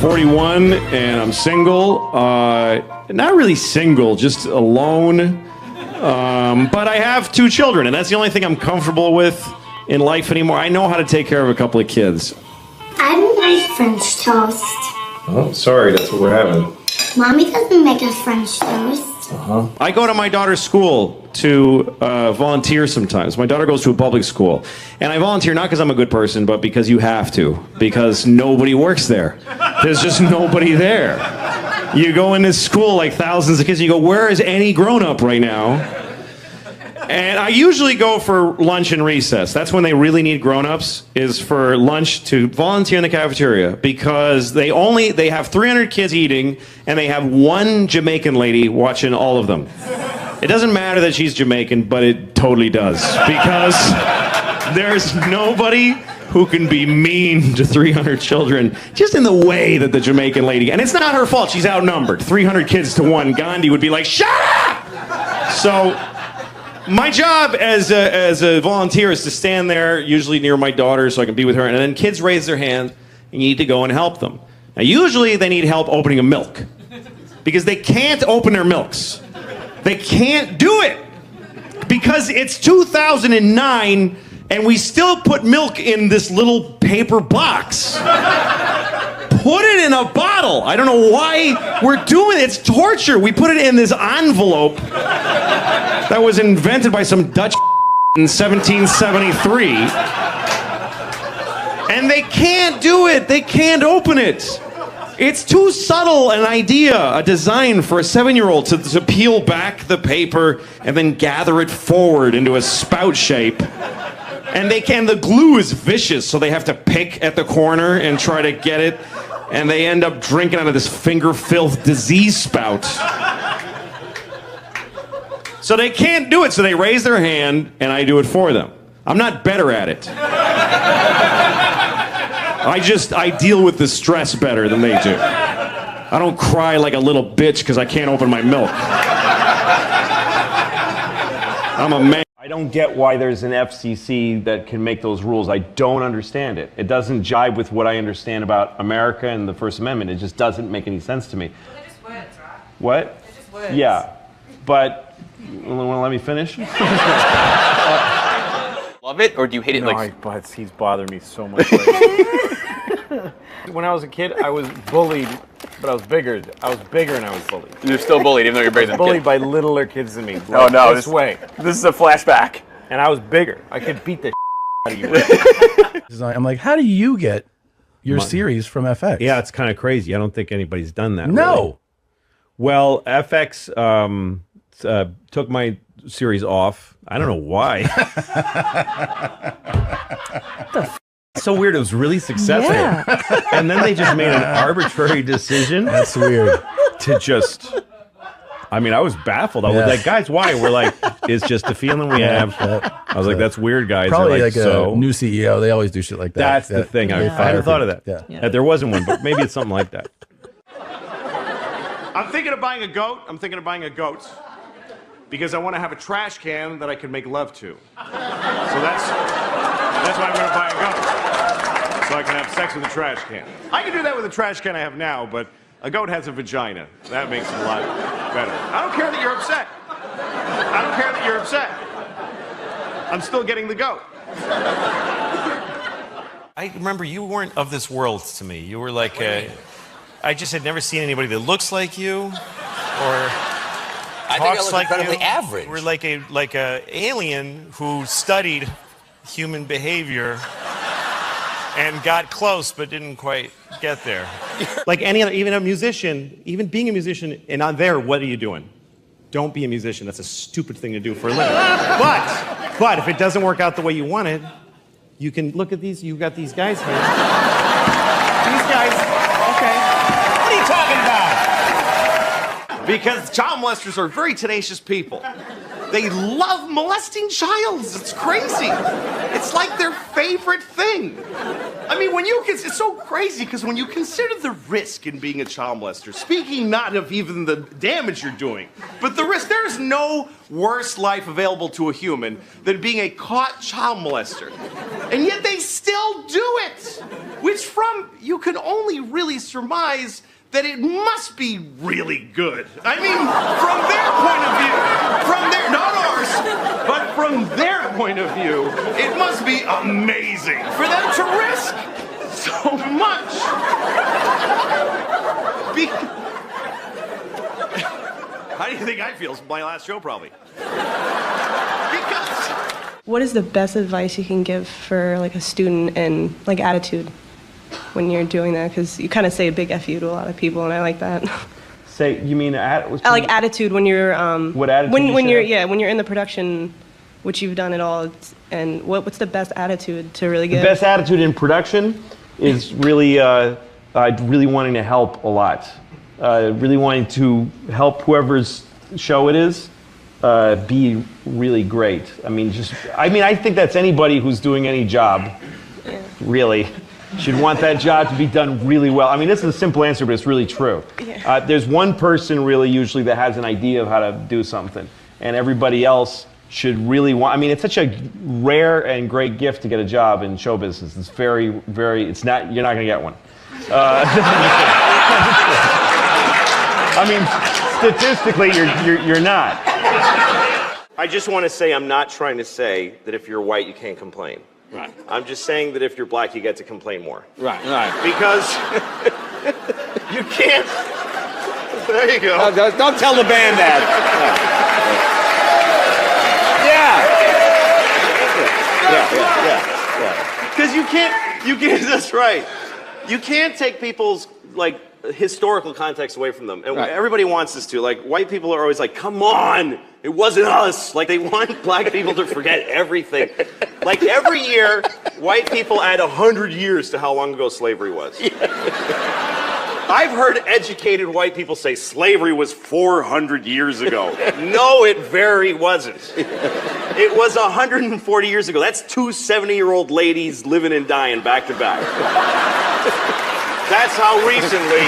41 and I'm single. Not really single, just alone. But I have 2 children, and that's the only thing I'm comfortable with in life anymore. I know how to take care of a couple of kids. I don't like French toast. Oh, sorry, that's what we're having. Mommy doesn't make us French toast. I go to my daughter's school to volunteer sometimes. My daughter goes to a public school. And I volunteer not because I'm a good person, but because you have to. Because nobody works there. There's just nobody there. You go into school like thousands of kids, and you go, where is any grown-up right now? And I usually go for lunch and recess. That's when they really need grown-ups, is for lunch to volunteer in the cafeteria, because they have 300 kids eating, and they have one Jamaican lady watching all of them. It doesn't matter that she's Jamaican, but it totally does, because there's nobody who can be mean to 300 children just in the way that the Jamaican lady, and it's not her fault, she's outnumbered. 300 kids to 1, Gandhi would be like, shut up! So my job as a volunteer is to stand there, usually near my daughter, so I can be with her, and then kids raise their hand, and you need to go and help them. Now, usually they need help opening a milk, because they can't open their milks. They can't do it, because it's 2009, and we still put milk in this little paper box. Put it in a bottle. I don't know why we're doing it. It's torture. We put it in this envelope that was invented by some Dutch in 1773. And they can't do it. They can't open it. It's too subtle an idea, a design for a 7-year-old to peel back the paper and then gather it forward into a spout shape. And the glue is vicious, so they have to pick at the corner and try to get it. And they end up drinking out of this finger filth disease spout. So they can't do it, so they raise their hand, and I do it for them. I'm not better at it. I deal with the stress better than they do. I don't cry like a little bitch because I can't open my milk. I'm a man. I don't get why there's an FCC that can make those rules. I don't understand it. It doesn't jibe with what I understand about America and the First Amendment. It just doesn't make any sense to me. They're just words, right? What? They're just words. Yeah, but you want to let me finish? Love it, or do you hate it? No, but he's bothering me so much. When I was a kid, I was bullied, but I was bigger. I was bigger and I was bullied. You're still bullied, even though you're bigger than Bullied by littler kids than me. Oh no, this way. This is a flashback. And I was bigger. I could beat the out of you. I'm like, how do you get your series from FX? Yeah, it's kind of crazy. I don't think anybody's done that. No. Really. Well, FX took my series off. I don't know why. It's so weird. It was really successful. Yeah. And then they just made an arbitrary decision. That's weird. To just... I mean, I was baffled. I was like, guys, why? We're like, it's just a feeling we have. I was like, that's weird, guys. Probably like a new CEO. They always do shit like that. That's the thing. I hadn't thought of that. That there wasn't one, but maybe it's something like that. I'm thinking of buying a goat. Because I want to have a trash can that I can make love to. So that's why I'm going to buy a goat. So I can have sex with a trash can. I can do that with a trash can I have now, but a goat has a vagina. That makes it a lot better. I don't care that you're upset. I'm still getting the goat. I remember you weren't of this world to me. You were like I just had never seen anybody that looks like you or I think I look incredibly average. We're like a alien who studied human behavior and got close but didn't quite get there. Like any other, even a musician, even being a musician and not there, what are you doing? Don't be a musician. That's a stupid thing to do for a living. But if it doesn't work out the way you wanted, you can look at these. You've got these guys here. These guys. Okay. What are you talking about? Because child molesters are very tenacious people. They love molesting childs. It's crazy. It's like their favorite thing. I mean, it's so crazy because when you consider the risk in being a child molester, speaking not of even the damage you're doing, but the risk, there is no worse life available to a human than being a caught child molester. And yet they still do it, which you can only really surmise that it must be really good. I mean, from their point of view, not ours, but from their point of view, it must be amazing for them to risk so much. How do you think I feel? It's my last show, probably. Because... What is the best advice you can give for like a student and like attitude when you're doing that? Because you kind of say a big F you to a lot of people, and I like that. Say, you mean I like attitude when you're what attitude? When you're in the production, which you've done it all, and what's the best attitude to really give? The best attitude in production is really really wanting to help a lot, really wanting to help whoever's show it is be really great. I think that's anybody who's doing any job, really. Should want that job to be done really well. I mean, this is a simple answer, but it's really true. Yeah. There's one person really usually that has an idea of how to do something, and everybody else should really want. I mean, it's such a rare and great gift to get a job in show business. It's very, very. It's not. You're not going to get one. I mean, statistically, you're not. I just want to say, I'm not trying to say that if you're white, you can't complain. Right. I'm just saying that if you're black, you get to complain more. Right. Because you can't. There you go. Don't tell the band that. Yeah. Because you can't. That's right. You can't take people's like historical context away from them, and everybody wants us to. Like white people are always like, "Come on, it wasn't us." Like they want black people to forget everything. Like every year, white people add 100 years to how long ago slavery was. I've heard educated white people say slavery was 400 years ago. No, it very wasn't. It was 140 years ago. That's two 70-year-old ladies living and dying back to back. That's how recently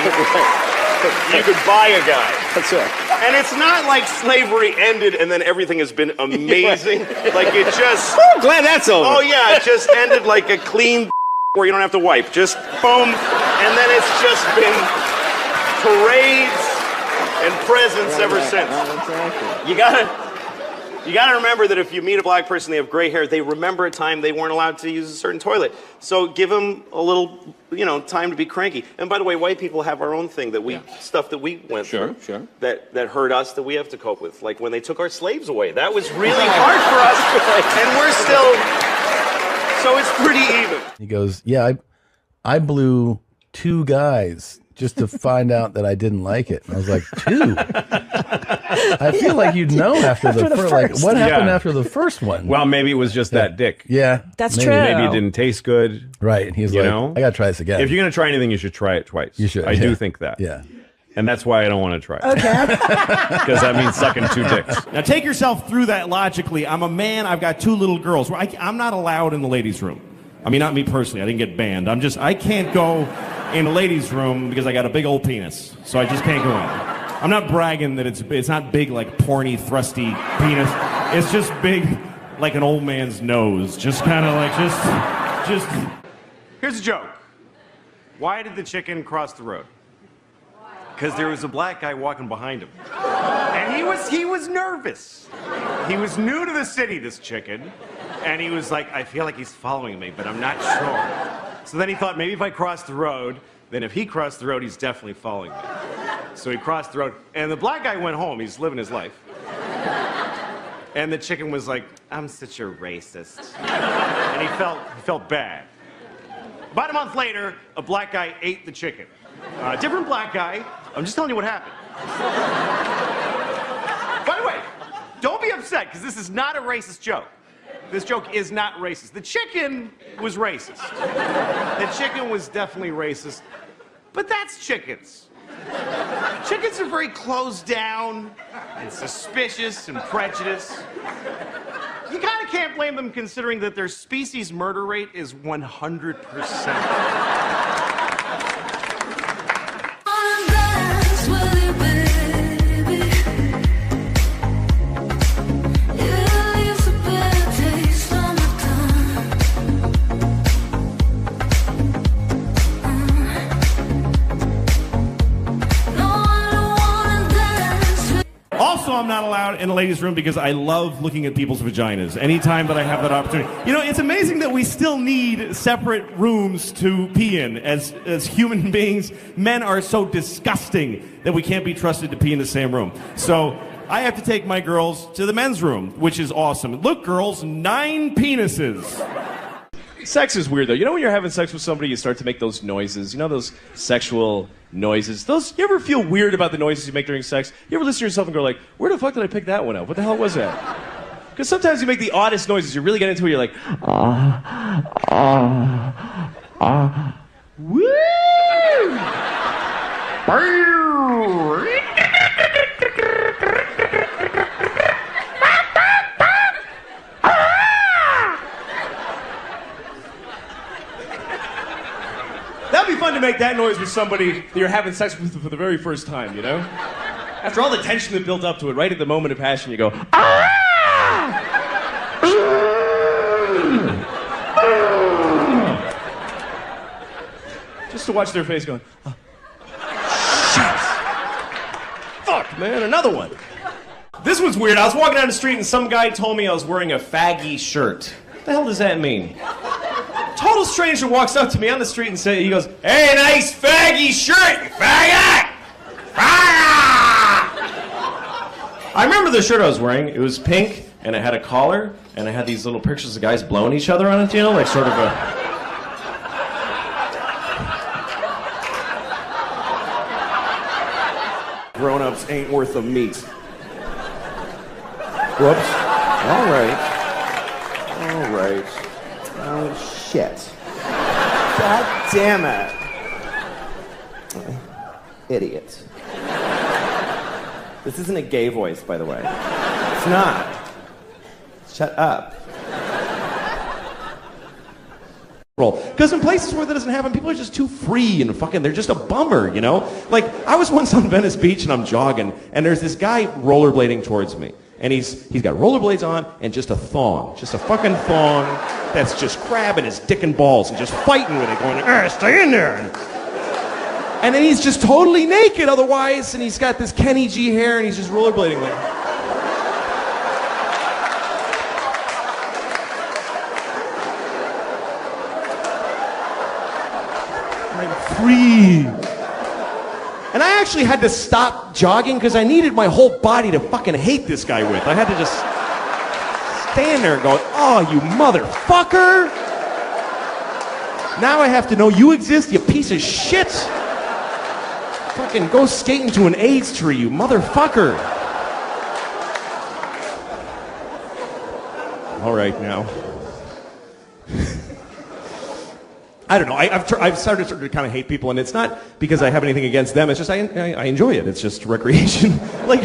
you could buy a guy. That's right. And it's not like slavery ended and then everything has been amazing. Like it just... Oh, glad that's over. Oh, yeah, it just ended like a clean where you don't have to wipe. Just boom. And then it's just been parades and presents ever since. You gotta remember that if you meet a black person, they have gray hair, they remember a time they weren't allowed to use a certain toilet. So give them a little, time to be cranky. And by the way, white people have our own thing stuff that we went through that hurt us that we have to cope with. Like when they took our slaves away. That was really hard for us, and we're still, so it's pretty even. He goes, yeah, I blew 2 guys just to find out that I didn't like it. And I was like, 2? I feel like you'd know after the first. Like, what happened after the first one? Well, maybe it was just that dick. Yeah. That's true. Maybe it didn't taste good. Right. And he's like, I got to try this again. If you're going to try anything, you should try it twice. You should. I do think that. Yeah. And that's why I don't want to try it. Okay. Because that means sucking 2 dicks. Now take yourself through that logically. I'm a man. I've got 2 little girls. I'm not allowed in the ladies' room. I mean, not me personally. I didn't get banned. I can't go in the ladies' room because I got a big old penis. So I just can't go in. I'm not bragging that it's not big like porny, thrusty penis. It's just big like an old man's nose. Just kind of like, just... Here's a joke. Why did the chicken cross the road? Because there was a black guy walking behind him. And he was nervous. He was new to the city, this chicken. And he was like, I feel like he's following me, but I'm not sure. So then he thought, maybe if I cross the road, then if he crossed the road, he's definitely following me. So he crossed the road. And the black guy went home. He's living his life. And the chicken was like, I'm such a racist. And he felt bad. About a month later, a black guy ate the chicken. A different black guy. I'm just telling you what happened. By the way, don't be upset, because this is not a racist joke. This joke is not racist. The chicken was racist. The chicken was definitely racist. But that's chickens. Chickens are very closed down and suspicious and prejudiced. You kind of can't blame them considering that their species murder rate is 100%. Also, I'm not allowed in the ladies' room because I love looking at people's vaginas anytime that I have that opportunity. You know, it's amazing that we still need separate rooms to pee in. As human beings, men are so disgusting that we can't be trusted to pee in the same room. So I have to take my girls to the men's room, which is awesome. Look, girls, 9 penises. Sex is weird, though. You know when you're having sex with somebody, you start to make those noises. You know those sexual noises? You ever feel weird about the noises you make during sex? You ever listen to yourself and go like, where the fuck did I pick that one up? What the hell was that? Because sometimes you make the oddest noises. You really get into it, you're like, woo! That'd be fun to make that noise with somebody that you're having sex with for the very first time, you know? After all the tension that built up to it, right at the moment of passion, you go, just to watch their face going, shit. Fuck, man, another one. This one's weird. I was walking down the street and some guy told me I was wearing a faggy shirt. What the hell does that mean? Total stranger walks up to me on the street and he goes, hey, nice faggy shirt, you faggot! I remember the shirt I was wearing. It was pink, and it had a collar, and it had these little pictures of guys blowing each other on it, you know, like sort of a... Grown-ups ain't worth a meat. Whoops. All right. Oh, shit. God damn it. Idiot. This isn't a gay voice, by the way. It's not. Shut up. Because in places where that doesn't happen, people are just too free and fucking, they're just a bummer, you know? Like, I was once on Venice Beach and I'm jogging, and there's this guy rollerblading towards me. And he's got rollerblades on and just a thong. Just a fucking thong that's just grabbing his dick and balls and just fighting with it, going, stay in there. And then he's just totally naked otherwise, and he's got this Kenny G hair, and he's just rollerblading like... I'm free. And I actually had to stop jogging because I needed my whole body to fucking hate this guy with. I had to just stand there and go, oh, you motherfucker. Now I have to know you exist, you piece of shit. Fucking go skate into an AIDS tree, you motherfucker. All right, now. I don't know. I've started to kind of hate people, and it's not because I have anything against them. It's just I enjoy it. It's just recreation. Like,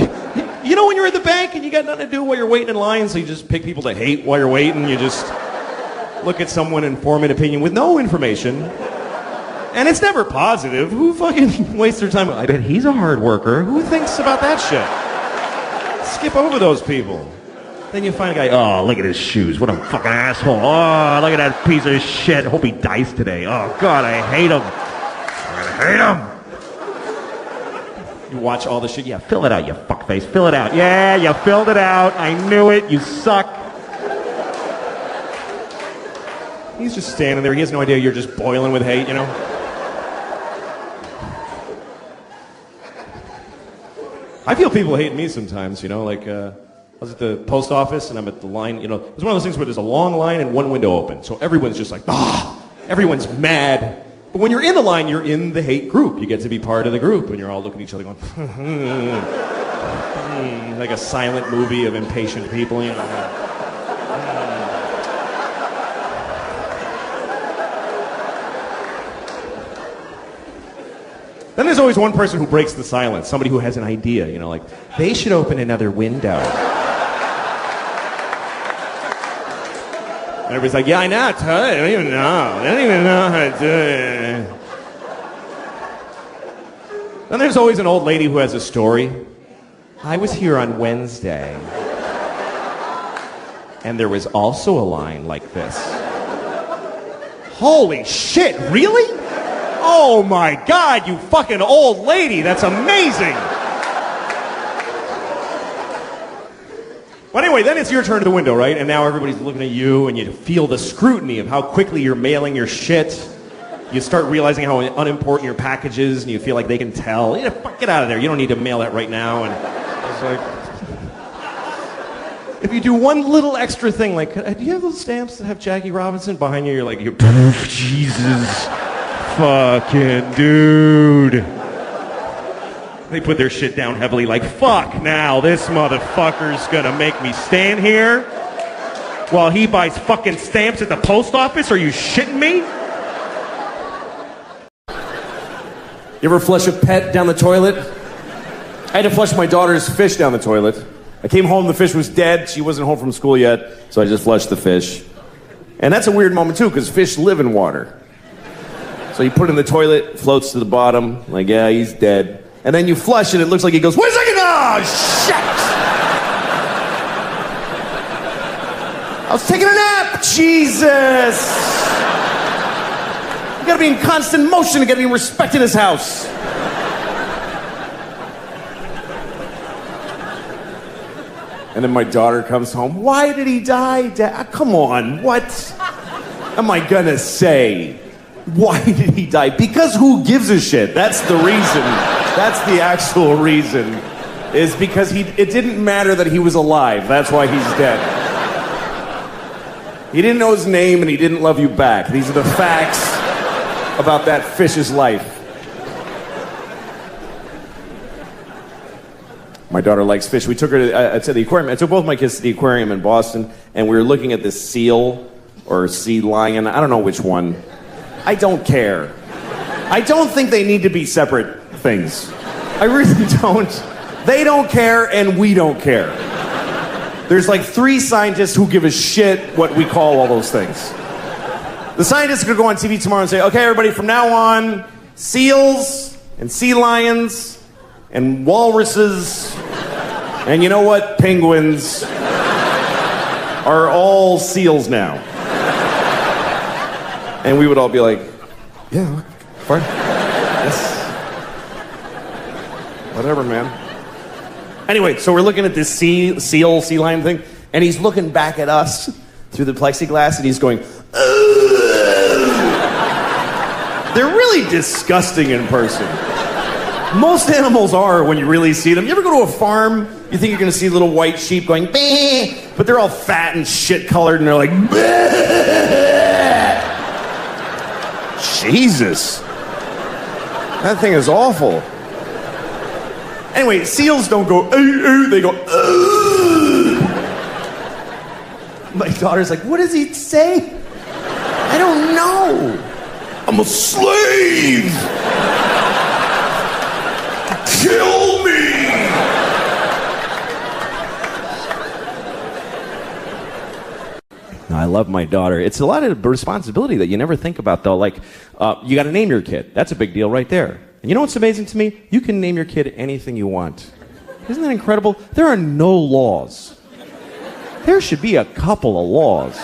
you know when you're at the bank and you got nothing to do while you're waiting in line, so you just pick people to hate while you're waiting. You just look at someone and form an opinion with no information. And it's never positive. Who fucking wastes their time? I bet he's a hard worker. Who thinks about that shit? Skip over those people. Then you find a guy, oh, look at his shoes. What a fucking asshole. Oh, look at that piece of shit. Hope he dies today. Oh, God, I hate him. I hate him. You watch all the shit. Yeah, fill it out, you fuckface. Fill it out. Yeah, you filled it out. I knew it. You suck. He's just standing there. He has no idea you're just boiling with hate, you know? I feel people hate me sometimes, you know, like, I was at the post office and I'm at the line, you know, it's one of those things where there's a long line and one window open. So everyone's just like, everyone's mad. But when you're in the line, you're in the hate group. You get to be part of the group and you're all looking at each other going, like a silent movie of impatient people, you know. Then there's always one person who breaks the silence, somebody who has an idea, you know, like, they should open another window. everybody's like, yeah, I know. I don't even know. I don't even know how to do it. Then there's always an old lady who has a story. I was here on Wednesday. And there was also a line like this. Holy shit, really? Oh my God, you fucking old lady. That's amazing. Well, anyway, then it's your turn to the window, right? And now everybody's looking at you, and you feel the scrutiny of how quickly you're mailing your shit. You start realizing how unimportant your package is, and you feel like they can tell. Yeah, fuck, get out of there. You don't need to mail that right now. And it's like, if you do one little extra thing, like, do you have those stamps that have Jackie Robinson behind you? You're like, Jesus fucking dude. They put their shit down heavily, like, fuck now, this motherfucker's gonna make me stand here while he buys fucking stamps at the post office? Are you shitting me? You ever flush a pet down the toilet? I had to flush my daughter's fish down the toilet. I came home, the fish was dead. She wasn't home from school yet, so I just flushed the fish. And that's a weird moment, too, because fish live in water. So you put it in the toilet, floats to the bottom, like, yeah, he's dead. And then you flush it, it looks like he goes, wait a second, oh, shit! I was taking a nap, Jesus! You gotta be in constant motion to get any respect in this house. And then my daughter comes home, why did he die, Dad? Come on, what am I gonna say? Why did he die? Because who gives a shit? That's the reason. That's the actual reason. Is because it didn't matter that he was alive. That's why he's dead. He didn't know his name and he didn't love you back. These are the facts about that fish's life. My daughter likes fish. We took her to the aquarium. I took both my kids to the aquarium in Boston, and we were looking at this seal or sea lion. I don't know which one. I don't care. I don't think they need to be separate things. I really don't. They don't care, and we don't care. There's like 3 scientists who give a shit what we call all those things. The scientists could go on TV tomorrow and say, okay, everybody, from now on, seals and sea lions and walruses and you know what? Penguins are all seals now. And we would all be like, yeah, fine. Yes. Whatever, man. Anyway, so we're looking at this sea lion thing, and he's looking back at us through the plexiglass, and he's going, ugh. They're really disgusting in person. Most animals are when you really see them. You ever go to a farm, you think you're going to see little white sheep going, bah, but they're all fat and shit-colored, and they're like, bah. Jesus. That thing is awful. Anyway, seals don't go, they go, My daughter's like, what does he say? I don't know. I'm a slave. Kill me. I love my daughter. It's a lot of responsibility that you never think about, though. Like, you got to name your kid. That's a big deal right there. And you know what's amazing to me? You can name your kid anything you want. Isn't that incredible? There are no laws. There should be a couple of laws.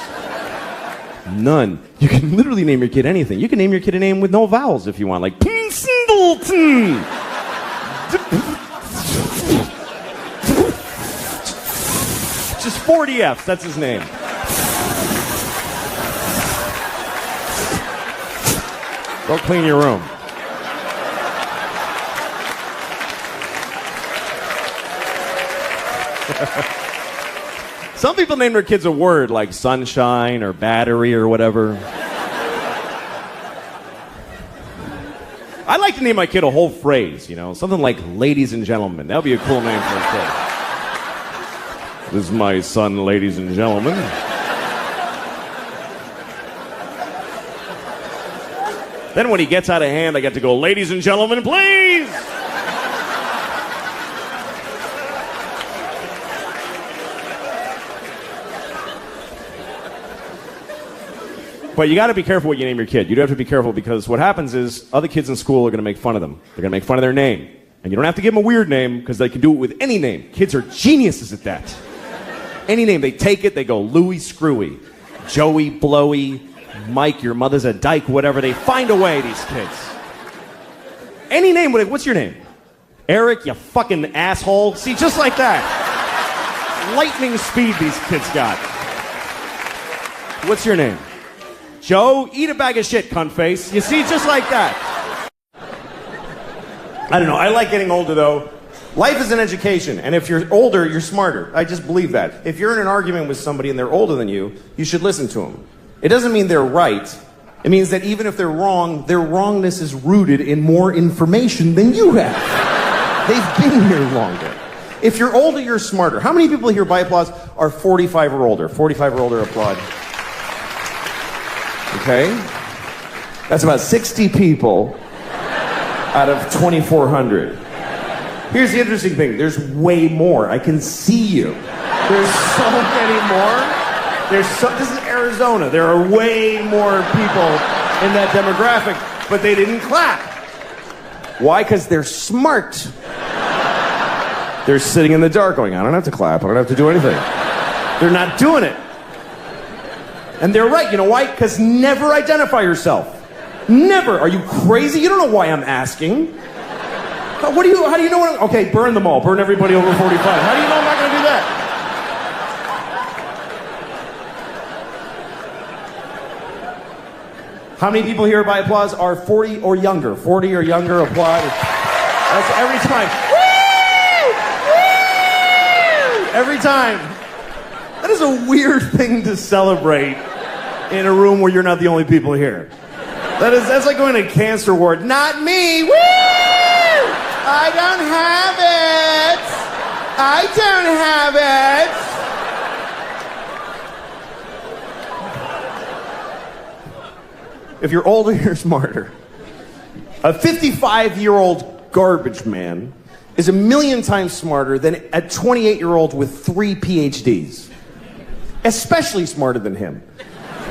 None. You can literally name your kid anything. You can name your kid a name with no vowels if you want, like Singleton. Just 40 F's, that's his name. Go clean your room. Some people name their kids a word like sunshine or battery or whatever. I'd like to name my kid a whole phrase, you know, something like ladies and gentlemen. That would be a cool name for a kid. This is my son, ladies and gentlemen. Then when he gets out of hand, I get to go, ladies and gentlemen, please! But you got to be careful what you name your kid. You do have to be careful because what happens is other kids in school are going to make fun of them. They're going to make fun of their name. And you don't have to give them a weird name because they can do it with any name. Kids are geniuses at that. Any name, they take it, they go Louis Screwy, Joey Blowy, Mike, your mother's a dyke, whatever. They find a way, these kids. Any name, what's your name? Eric, you fucking asshole. See, just like that. Lightning speed these kids got. What's your name? Joe, eat a bag of shit, cunt face. You see, just like that. I don't know. I like getting older, though. Life is an education, and if you're older, you're smarter. I just believe that. If you're in an argument with somebody and they're older than you, you should listen to them. It doesn't mean they're right. It means that even if they're wrong, their wrongness is rooted in more information than you have. They've been here longer. If you're older, you're smarter. How many people here by applause are 45 or older? 45 or older, applaud. Okay? That's about 60 people out of 2,400. Here's the interesting thing. There's way more. I can see you. There's so many more. This is Arizona. There are way more people in that demographic, but they didn't clap. Why? Because they're smart. They're sitting in the dark going, I don't have to clap. I don't have to do anything. They're not doing it. And they're right. You know why? Because never identify yourself. Never. Are you crazy? You don't know why I'm asking. How do you know what okay, burn them all. Burn everybody over 45. How do you know I'm not going to do that? How many people here by applause are 40 or younger? 40 or younger, applaud. That's every time. Woo! Woo! Every time. That is a weird thing to celebrate in a room where you're not the only people here. That's like going to a cancer ward. Not me. Woo! I don't have it. I don't have it. If you're older, you're smarter. A 55-year-old garbage man is 1,000,000 times smarter than a 28-year-old with 3 PhDs. Especially smarter than him.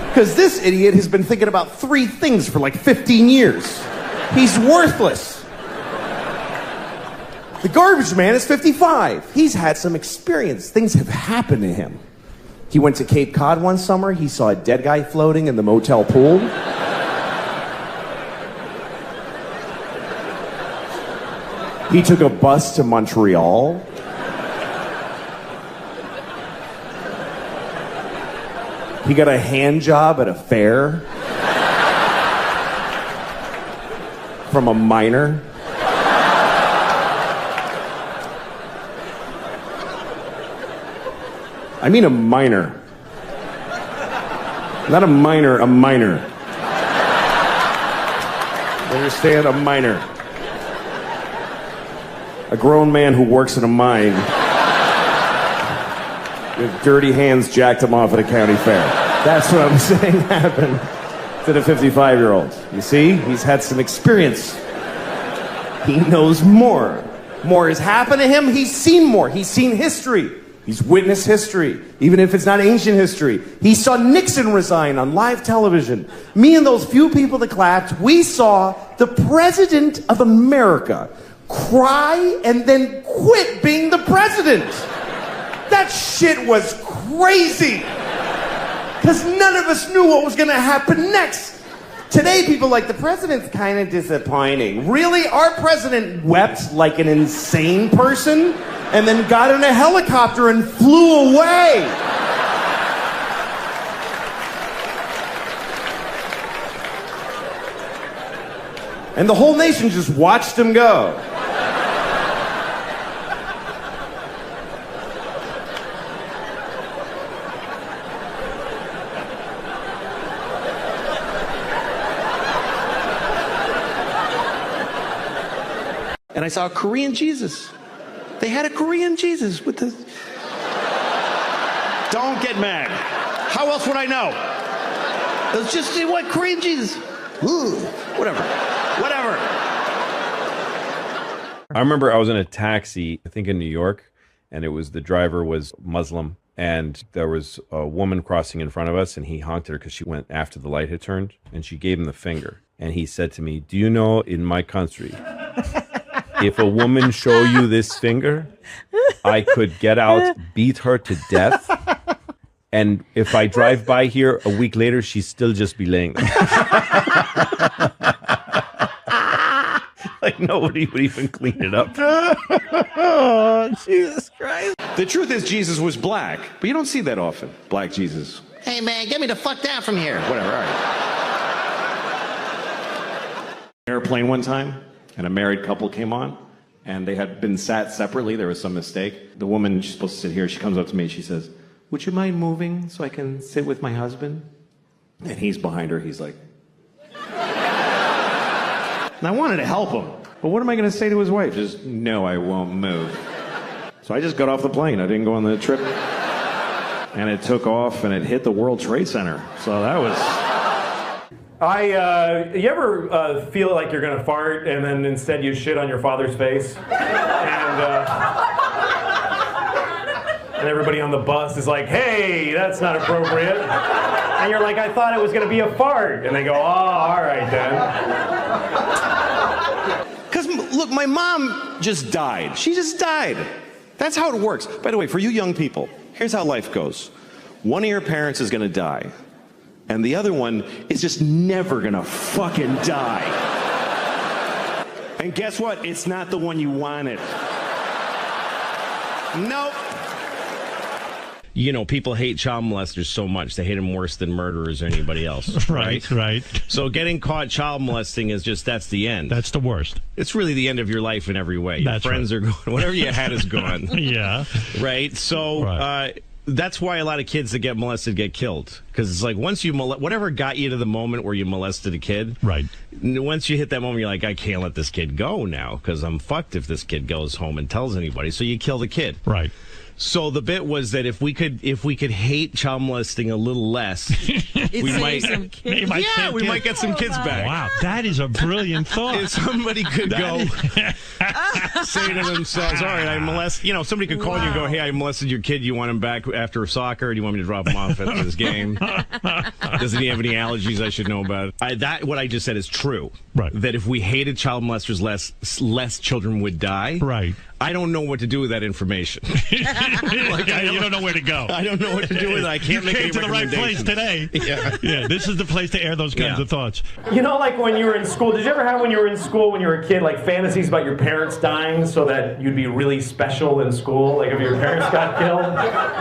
Because this idiot has been thinking about 3 things for like 15 years. He's worthless. The garbage man is 55. He's had some experience. Things have happened to him. He went to Cape Cod one summer. He saw a dead guy floating in the motel pool. He took a bus to Montreal. He got a hand job at a fair from a miner. I mean a minor. Not a minor, a minor. You understand? A minor. A grown man who works in a mine with dirty hands jacked him off at a county fair. That's what I'm saying happened to the 55-year-old. You see? He's had some experience. He knows more. More has happened to him. He's seen more. He's seen history. He's witnessed history, even if it's not ancient history. He saw Nixon resign on live television. Me and those few people that clapped, we saw the President of America cry and then quit being the president. That shit was crazy. Because none of us knew what was going to happen next. Today, people like, the president's kind of disappointing. Really? Our president wept like an insane person and then got in a helicopter and flew away. And the whole nation just watched him go. And I saw a Korean Jesus. They had a Korean Jesus with the... Don't get mad. How else would I know? It was just what Korean Jesus. Ooh, whatever. Whatever. I remember I was in a taxi, I think in New York, and the driver was Muslim, and there was a woman crossing in front of us, and he honked at her because she went after the light had turned, and she gave him the finger. And he said to me, "Do you know in my country, if a woman show you this finger, I could get out, beat her to death, and if I drive by here a week later, she'd still just be laying there." Like nobody would even clean it up. Oh, Jesus Christ. The truth is Jesus was black, but you don't see that often. Black Jesus. Hey, man, get me the fuck down from here. Whatever, all right. Airplane one time, and a married couple came on, and they had been sat separately. There was some mistake. The woman, she's supposed to sit here, she comes up to me and she says, "Would you mind moving so I can sit with my husband?" And he's behind her, he's like... And I wanted to help him, but what am I going to say to his wife? Just, "No, I won't move." So I just got off the plane. I didn't go on the trip. And it took off, and it hit the World Trade Center. So that was... You ever feel like you're gonna fart and then instead you shit on your father's face? And everybody on the bus is like, "Hey, that's not appropriate." And you're like, "I thought it was gonna be a fart." And they go, "Oh, all right then." Because, look, my mom just died. She just died. That's how it works. By the way, for you young people, here's how life goes. One of your parents is gonna die. And the other one is just never gonna fucking die. And guess what? It's not the one you wanted. Nope. You know, people hate child molesters so much. They hate them worse than murderers or anybody else. Right. So getting caught child molesting is just, that's the end. That's the worst. It's really the end of your life in every way. Your That's friends are going, whatever you had is gone. Yeah. Right? So, that's why a lot of kids that get molested get killed. Because it's like once you whatever got you to the moment where you molested a kid. Right. Once you hit that moment, you're like, I can't let this kid go now because I'm fucked if this kid goes home and tells anybody. So you kill the kid. Right. So the bit was that if we could hate child molesting a little less, we might get some kids back. Wow, that is a brilliant thought. If somebody could go say to themselves, "All right, I molest," somebody could call you and go, "Hey, I molested your kid. You want him back after soccer? Or do you want me to drop him off after this game? Doesn't he have any allergies I should know about?" What I just said is true. Right. That if we hated child molesters less children would die. Right. I don't know what to do with that information. You don't know where to go. I don't know what to do with it. I can't you make came to the right place today. Yeah, this is the place to air those kinds of thoughts. You know, like when you were in school, did you ever have when you were in school when you were a kid, like fantasies about your parents dying so that you'd be really special in school? Like if your parents got killed,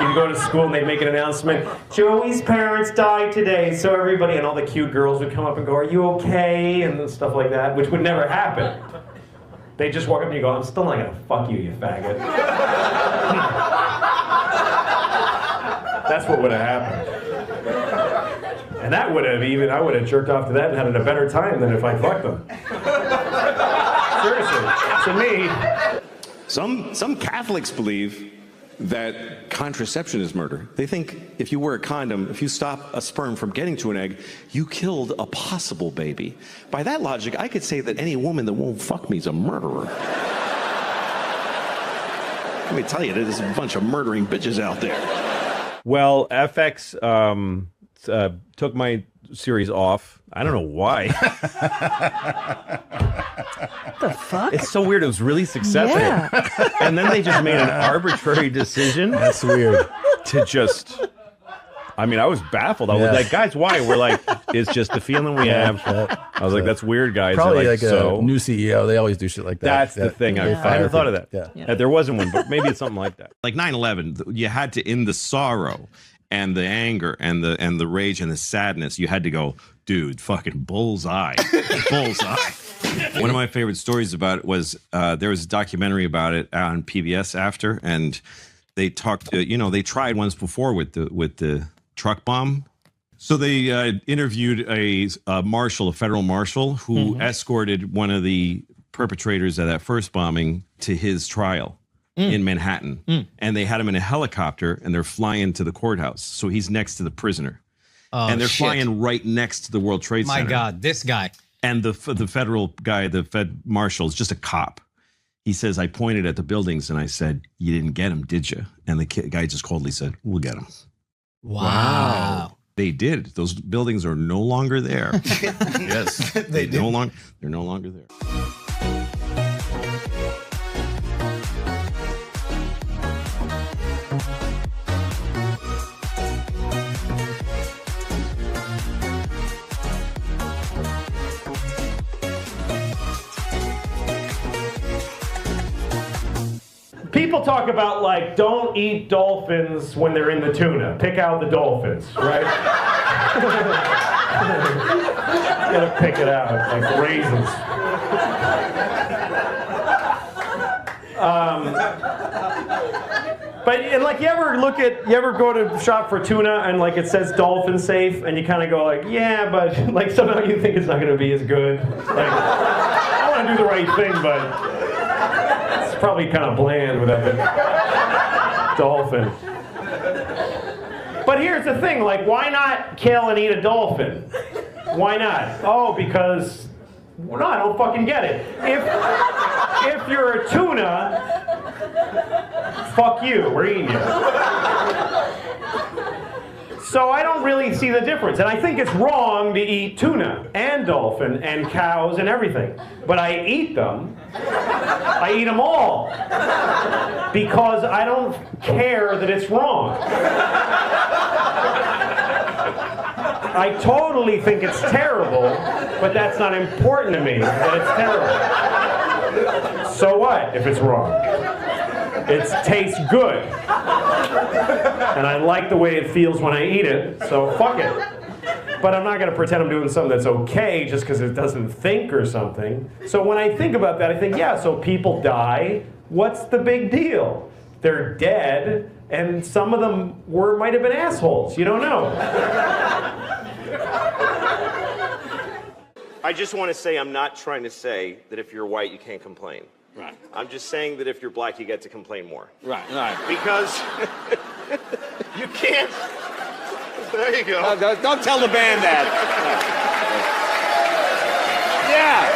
you'd go to school and they'd make an announcement, "Joey's parents died today," so everybody and all the cute girls would come up and go, "Are you okay?" and stuff like that, which would never happen. They just walk up and you go, "I'm still not gonna fuck you, you faggot." That's what would have happened. And that would have I would have jerked off to that and had a better time than if I fucked them. Seriously, to me. Some Catholics believe that contraception is murder. They think if you wear a condom, if you stop a sperm from getting to an egg, you killed a possible baby. By that logic, I could say that any woman that won't fuck me is a murderer. Let me tell you, there's a bunch of murdering bitches out there. Well, FX took my series off. I don't know why. The fuck? It's so weird. It was really successful. Yeah. And then they just made an arbitrary decision. That's weird. To just... I mean, I was baffled. I was like, "Guys, why?" We're like, "It's just the feeling we have." I was like, "That's weird, guys." Probably like a new CEO. They always do shit like that. That's the thing. I hadn't thought of that. Yeah. There wasn't one, but maybe it's something like that. Like 9/11, you had to end the sorrow and the anger and the rage and the sadness. You had to go, dude, fucking bullseye, bullseye. One of my favorite stories about it was there was a documentary about it on PBS after, and they talked. They tried once before with the truck bomb. So they interviewed a federal marshal, who escorted one of the perpetrators of that first bombing to his trial in Manhattan. And they had him in a helicopter, and they're flying to the courthouse. So he's next to the prisoner. Oh, and they're shit. flying right next to the World Trade Center. My God, this guy. And the federal guy, the Fed marshal, is just a cop. He says, I pointed at the buildings and I said, you didn't get them, did you? And the guy just coldly said, we'll get them. Wow. They did. Those buildings are no longer there. Yes. They're no longer there. People talk about, like, don't eat dolphins when they're in the tuna. Pick out the dolphins, right? You gotta pick it out, like raisins. But and like you ever go to shop for tuna and like it says dolphin safe and you kind of go like, yeah, but like somehow you think it's not going to be as good. Like I want to do the right thing, but it's probably kind of bland without the dolphin. But here's the thing, like why not kill and eat a dolphin? Why not? Oh, because well, no, I don't fucking get it. If you're a tuna, fuck you, we're eating you. So I don't really see the difference. And I think it's wrong to eat tuna and dolphin and cows and everything. But I eat them. I eat them all. Because I don't care that it's wrong. I totally think it's terrible, but that's not important to me, that it's terrible. So what if it's wrong? It tastes good. And I like the way it feels when I eat it, so fuck it. But I'm not going to pretend I'm doing something that's okay just because it doesn't think or something. So when I think about that, I think, yeah, so people die. What's the big deal? They're dead, and some of them might have been assholes. You don't know. I just want to say I'm not trying to say that if you're white, you can't complain. Right. I'm just saying that if you're black, you get to complain more. Right. Right. Because you can't. There you go. Don't tell the band that. Yeah.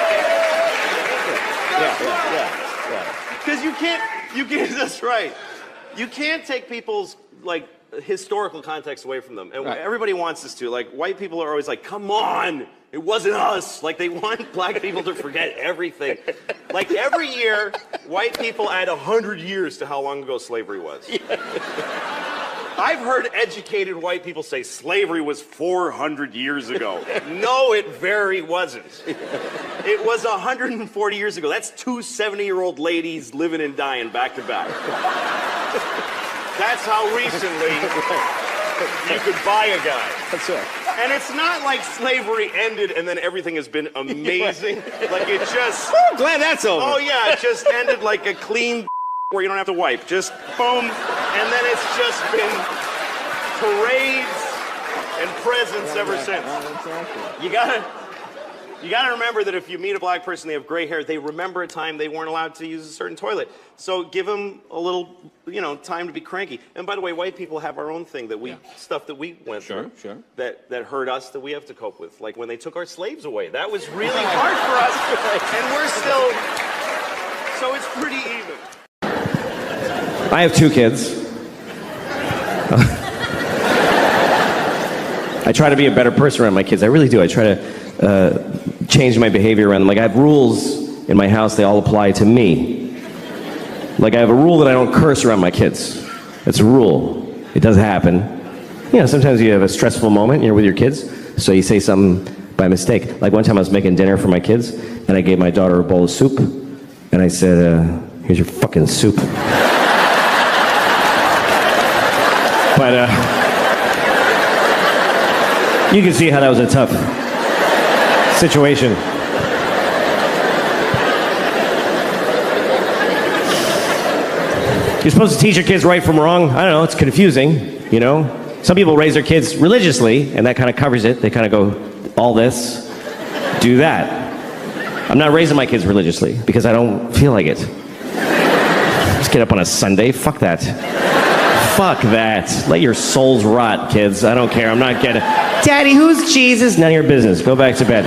Because you can't. That's right. You can't take people's like historical context away from them, and everybody wants us to. Like white people are always like, "Come on, it wasn't us." Like they want black people to forget everything. Like every year, white people add 100 years to how long ago slavery was. I've heard educated white people say slavery was 400 years ago. No, it very wasn't. It was 140 years ago. That's two 70-year-old ladies living and dying back to back. That's how recently you could buy a guy. That's right. And it's not like slavery ended and then everything has been amazing. Like it just... Oh, glad that's over. Oh yeah, it just ended like a clean where you don't have to wipe. Just boom. And then it's just been parades and presents ever since. You gotta remember that if you meet a black person, they have gray hair, they remember a time they weren't allowed to use a certain toilet. So give them a little, time to be cranky. And by the way, white people have our own thing that stuff that we went through that hurt us that we have to cope with. Like when they took our slaves away. That was really hard for us. And we're still, so it's pretty even. I have 2 kids. I try to be a better person around my kids. I really do. I try to change my behavior around them. Like I have rules in my house, they all apply to me. Like I have a rule that I don't curse around my kids. It's a rule. It does happen. Sometimes you have a stressful moment, you're with your kids, so you say something by mistake. Like one time I was making dinner for my kids, and I gave my daughter a bowl of soup, and I said, here's your fucking soup. But you can see how that was a tough situation. You're supposed to teach your kids right from wrong. I don't know, it's confusing, Some people raise their kids religiously, and that kind of covers it. They kind of go, all this, do that. I'm not raising my kids religiously, because I don't feel like it. Just get up on a Sunday, fuck that. Fuck that. Let your souls rot, kids. I don't care. I'm not getting... Daddy, who's Jesus? None of your business. Go back to bed.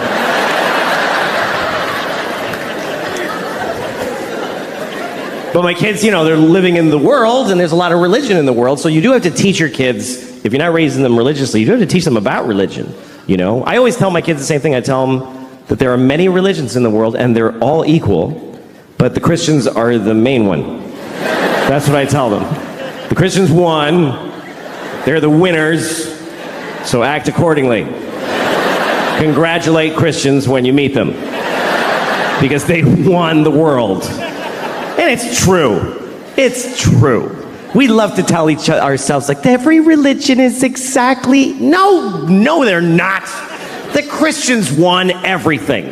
But my kids, you know, they're living in the world, and there's a lot of religion in the world, so you do have to teach your kids, if you're not raising them religiously, you do have to teach them about religion, you know? I always tell my kids the same thing. I tell them that there are many religions in the world, and they're all equal, but the Christians are the main one. That's what I tell them. The Christians won, they're the winners, so act accordingly. Congratulate Christians when you meet them, because they won the world. And it's true. It's true. We love to tell ourselves, like, every religion is exactly... No, they're not. The Christians won everything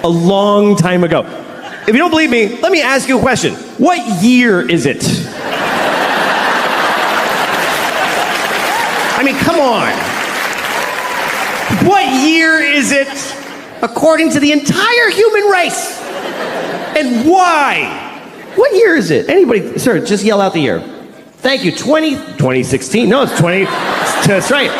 a long time ago. If you don't believe me, let me ask you a question. What year is it? I mean, come on. What year is it according to the entire human race? And why? What year is it? Anybody, sir, just yell out the year. Thank you. 2016. No, it's 20. That's right.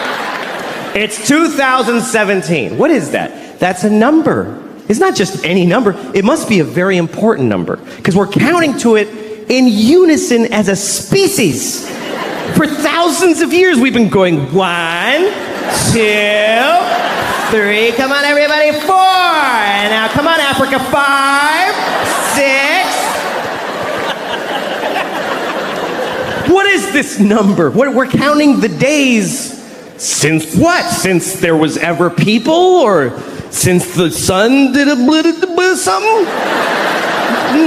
It's 2017. What is that? That's a number. It's not just any number. It must be a very important number, because we're counting to it in unison as a species. For thousands of years, we've been going 1, 2, 3. Come on, everybody. 4. And now, come on, Africa. 5, 6. What is this number? We're counting the days since what? Since there was ever people, or since the sun did something?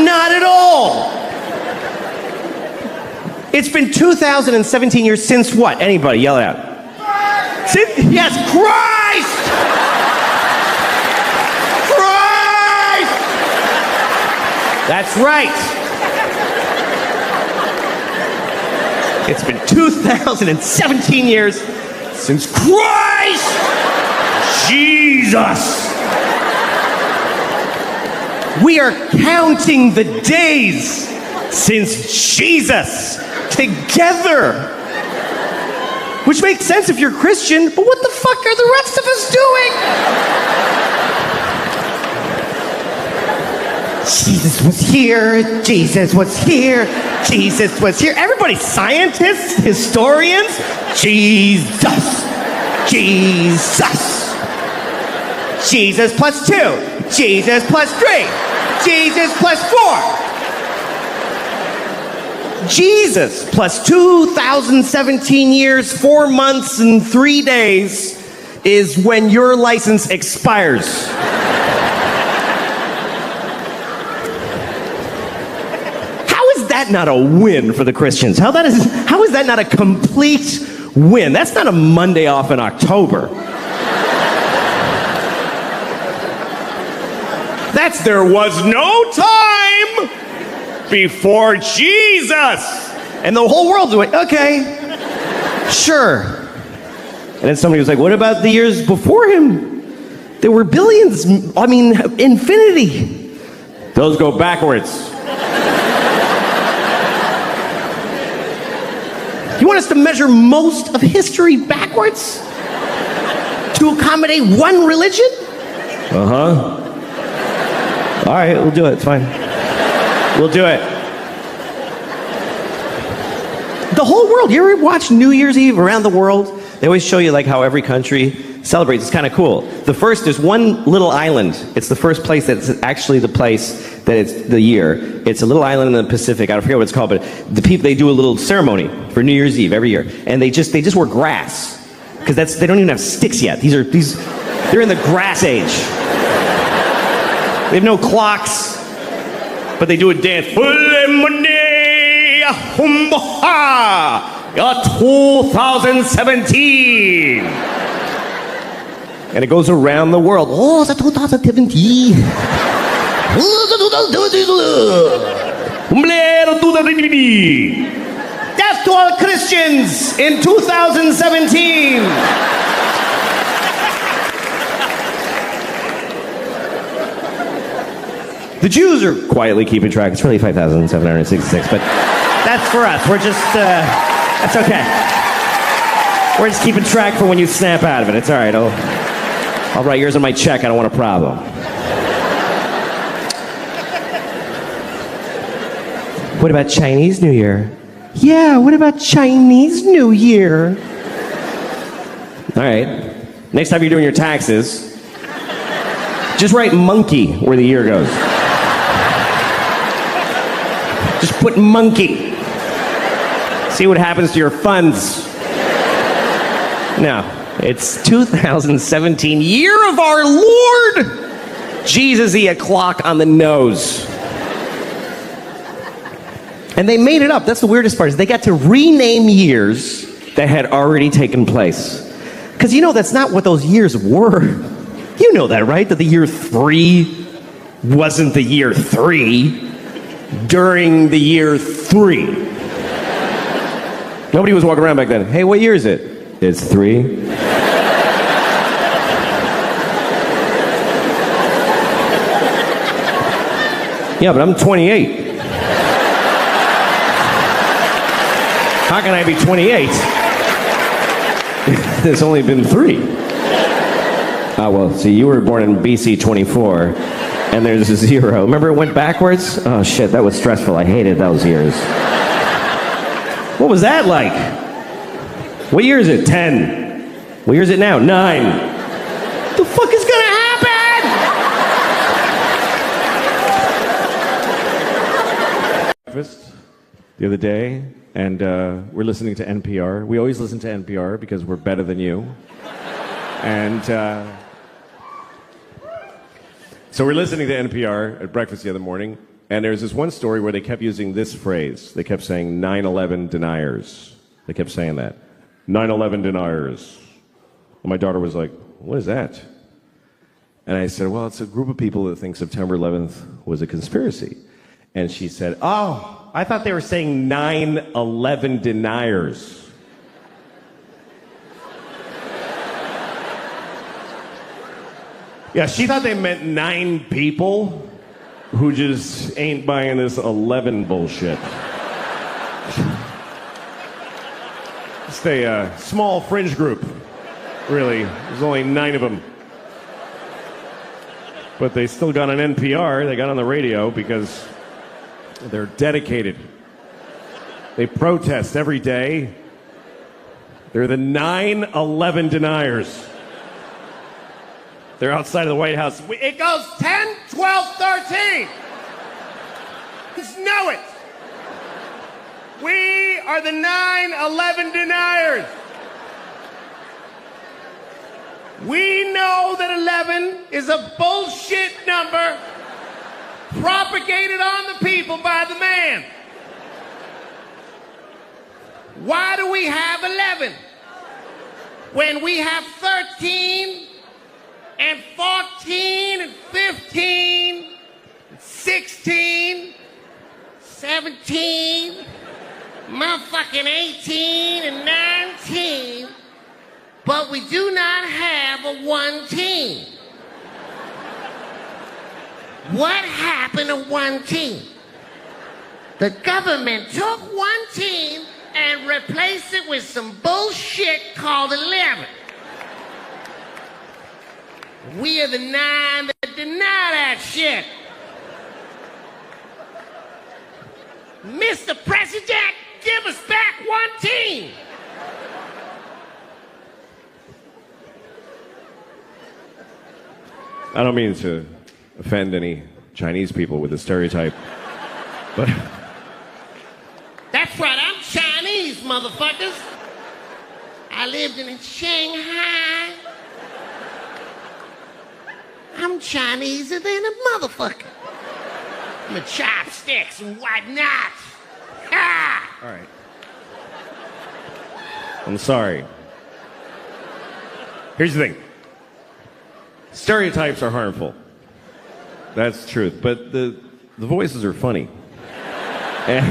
Not at all. It's been 2017 years since what? Anybody, yell it out. Yes, Christ! Christ! That's right. It's been 2017 years since Christ Jesus. We are counting the days since Jesus together. Which makes sense if you're Christian, but what the fuck are the rest of us doing? Jesus was here, Jesus was here, Jesus was here. Everybody, scientists, historians, Jesus, Jesus. Jesus plus 2, Jesus plus 3, Jesus plus 4. Jesus plus 2017 years, 4 months, and 3 days is when your license expires. How is that not a win for the Christians? How is that not a complete win? That's not a Monday off in October. That's there was no time before Jesus. And the whole world's like, okay, sure. And then somebody was like, what about the years before him? There were billions, I mean, infinity. Those go backwards. You want us to measure most of history backwards? To accommodate one religion? Uh-huh. All right, we'll do it, it's fine. We'll do it. The whole world. You ever watch New Year's Eve around the world? They always show you like how every country celebrates. It's kind of cool. There's one little island. It's the first place that's actually the place that it's the year. It's a little island in the Pacific. I forget what it's called, but the people, they do a little ceremony for New Year's Eve every year, and they just wear grass because they don't even have sticks yet. They're in the grass age. They have no clocks, but they do a dance. 2017. And it goes around the world. Oh, it's 2017. Death to all Christians in 2017. The Jews are quietly keeping track. It's really 5,766, but that's for us. We're just, that's okay. We're just keeping track for when you snap out of it. It's all right. I'll write yours on my check. I don't want a problem. What about Chinese New Year? Yeah, what about Chinese New Year? All right. Next time you're doing your taxes, just write monkey where the year goes. Just put monkey. See what happens to your funds. No, it's 2017, year of our Lord. Jesus-y, a clock on the nose. And they made it up. That's the weirdest part, is they got to rename years that had already taken place. Because you know that's not what those years were. You know that, right? That the year 3 wasn't the year 3 during the year 3. Nobody was walking around back then. Hey, what year is it? It's 3. Yeah, but I'm 28. How can I be 28? There's only been 3. Ah, well, see, you were born in BC 24, and there's a 0. Remember it went backwards? Oh, shit, that was stressful. I hated those years. What was that like? What year is it? 10. What year is it now? 9. The fuck is gonna happen? Breakfast the other day, and we're listening to NPR. We always listen to NPR because we're better than you. And so we're listening to NPR at breakfast the other morning, and there's this one story where they kept using this phrase. They kept saying 9/11 deniers. They kept saying that. 9/11 deniers. And my daughter was like, what is that? And I said, well, it's a group of people that think September 11th was a conspiracy. And she said, oh, I thought they were saying 9/11 deniers. Yeah, she thought they meant 9 people who just ain't buying this 11 bullshit. Just a small fringe group, really. There's only 9 of them. But they still got on NPR, they got on the radio because they're dedicated. They protest every day. They're the 9/11 deniers. They're outside of the White House. It goes 10, 12, 13. Just know it. We are the 9/11 deniers. We know that 11 is a bullshit number propagated on the people by the man. Why do we have 11 when we have 13 and 14 and 15 and 16, 17, motherfucking 18 and 19, but we do not have a 1 team? What happened to 1 team? The government took 1 team and replaced it with some bullshit called 11. We are the 9 that deny that shit. Mr. President, give us back 1 team. I don't mean to offend any Chinese people with the stereotype, but... That's right, I'm Chinese, motherfuckers. I lived in Shanghai. I'm Chineser than a motherfucker. My chopsticks and whatnot. Ha! All right. I'm sorry. Here's the thing. Stereotypes are harmful. That's the truth. But the voices are funny. And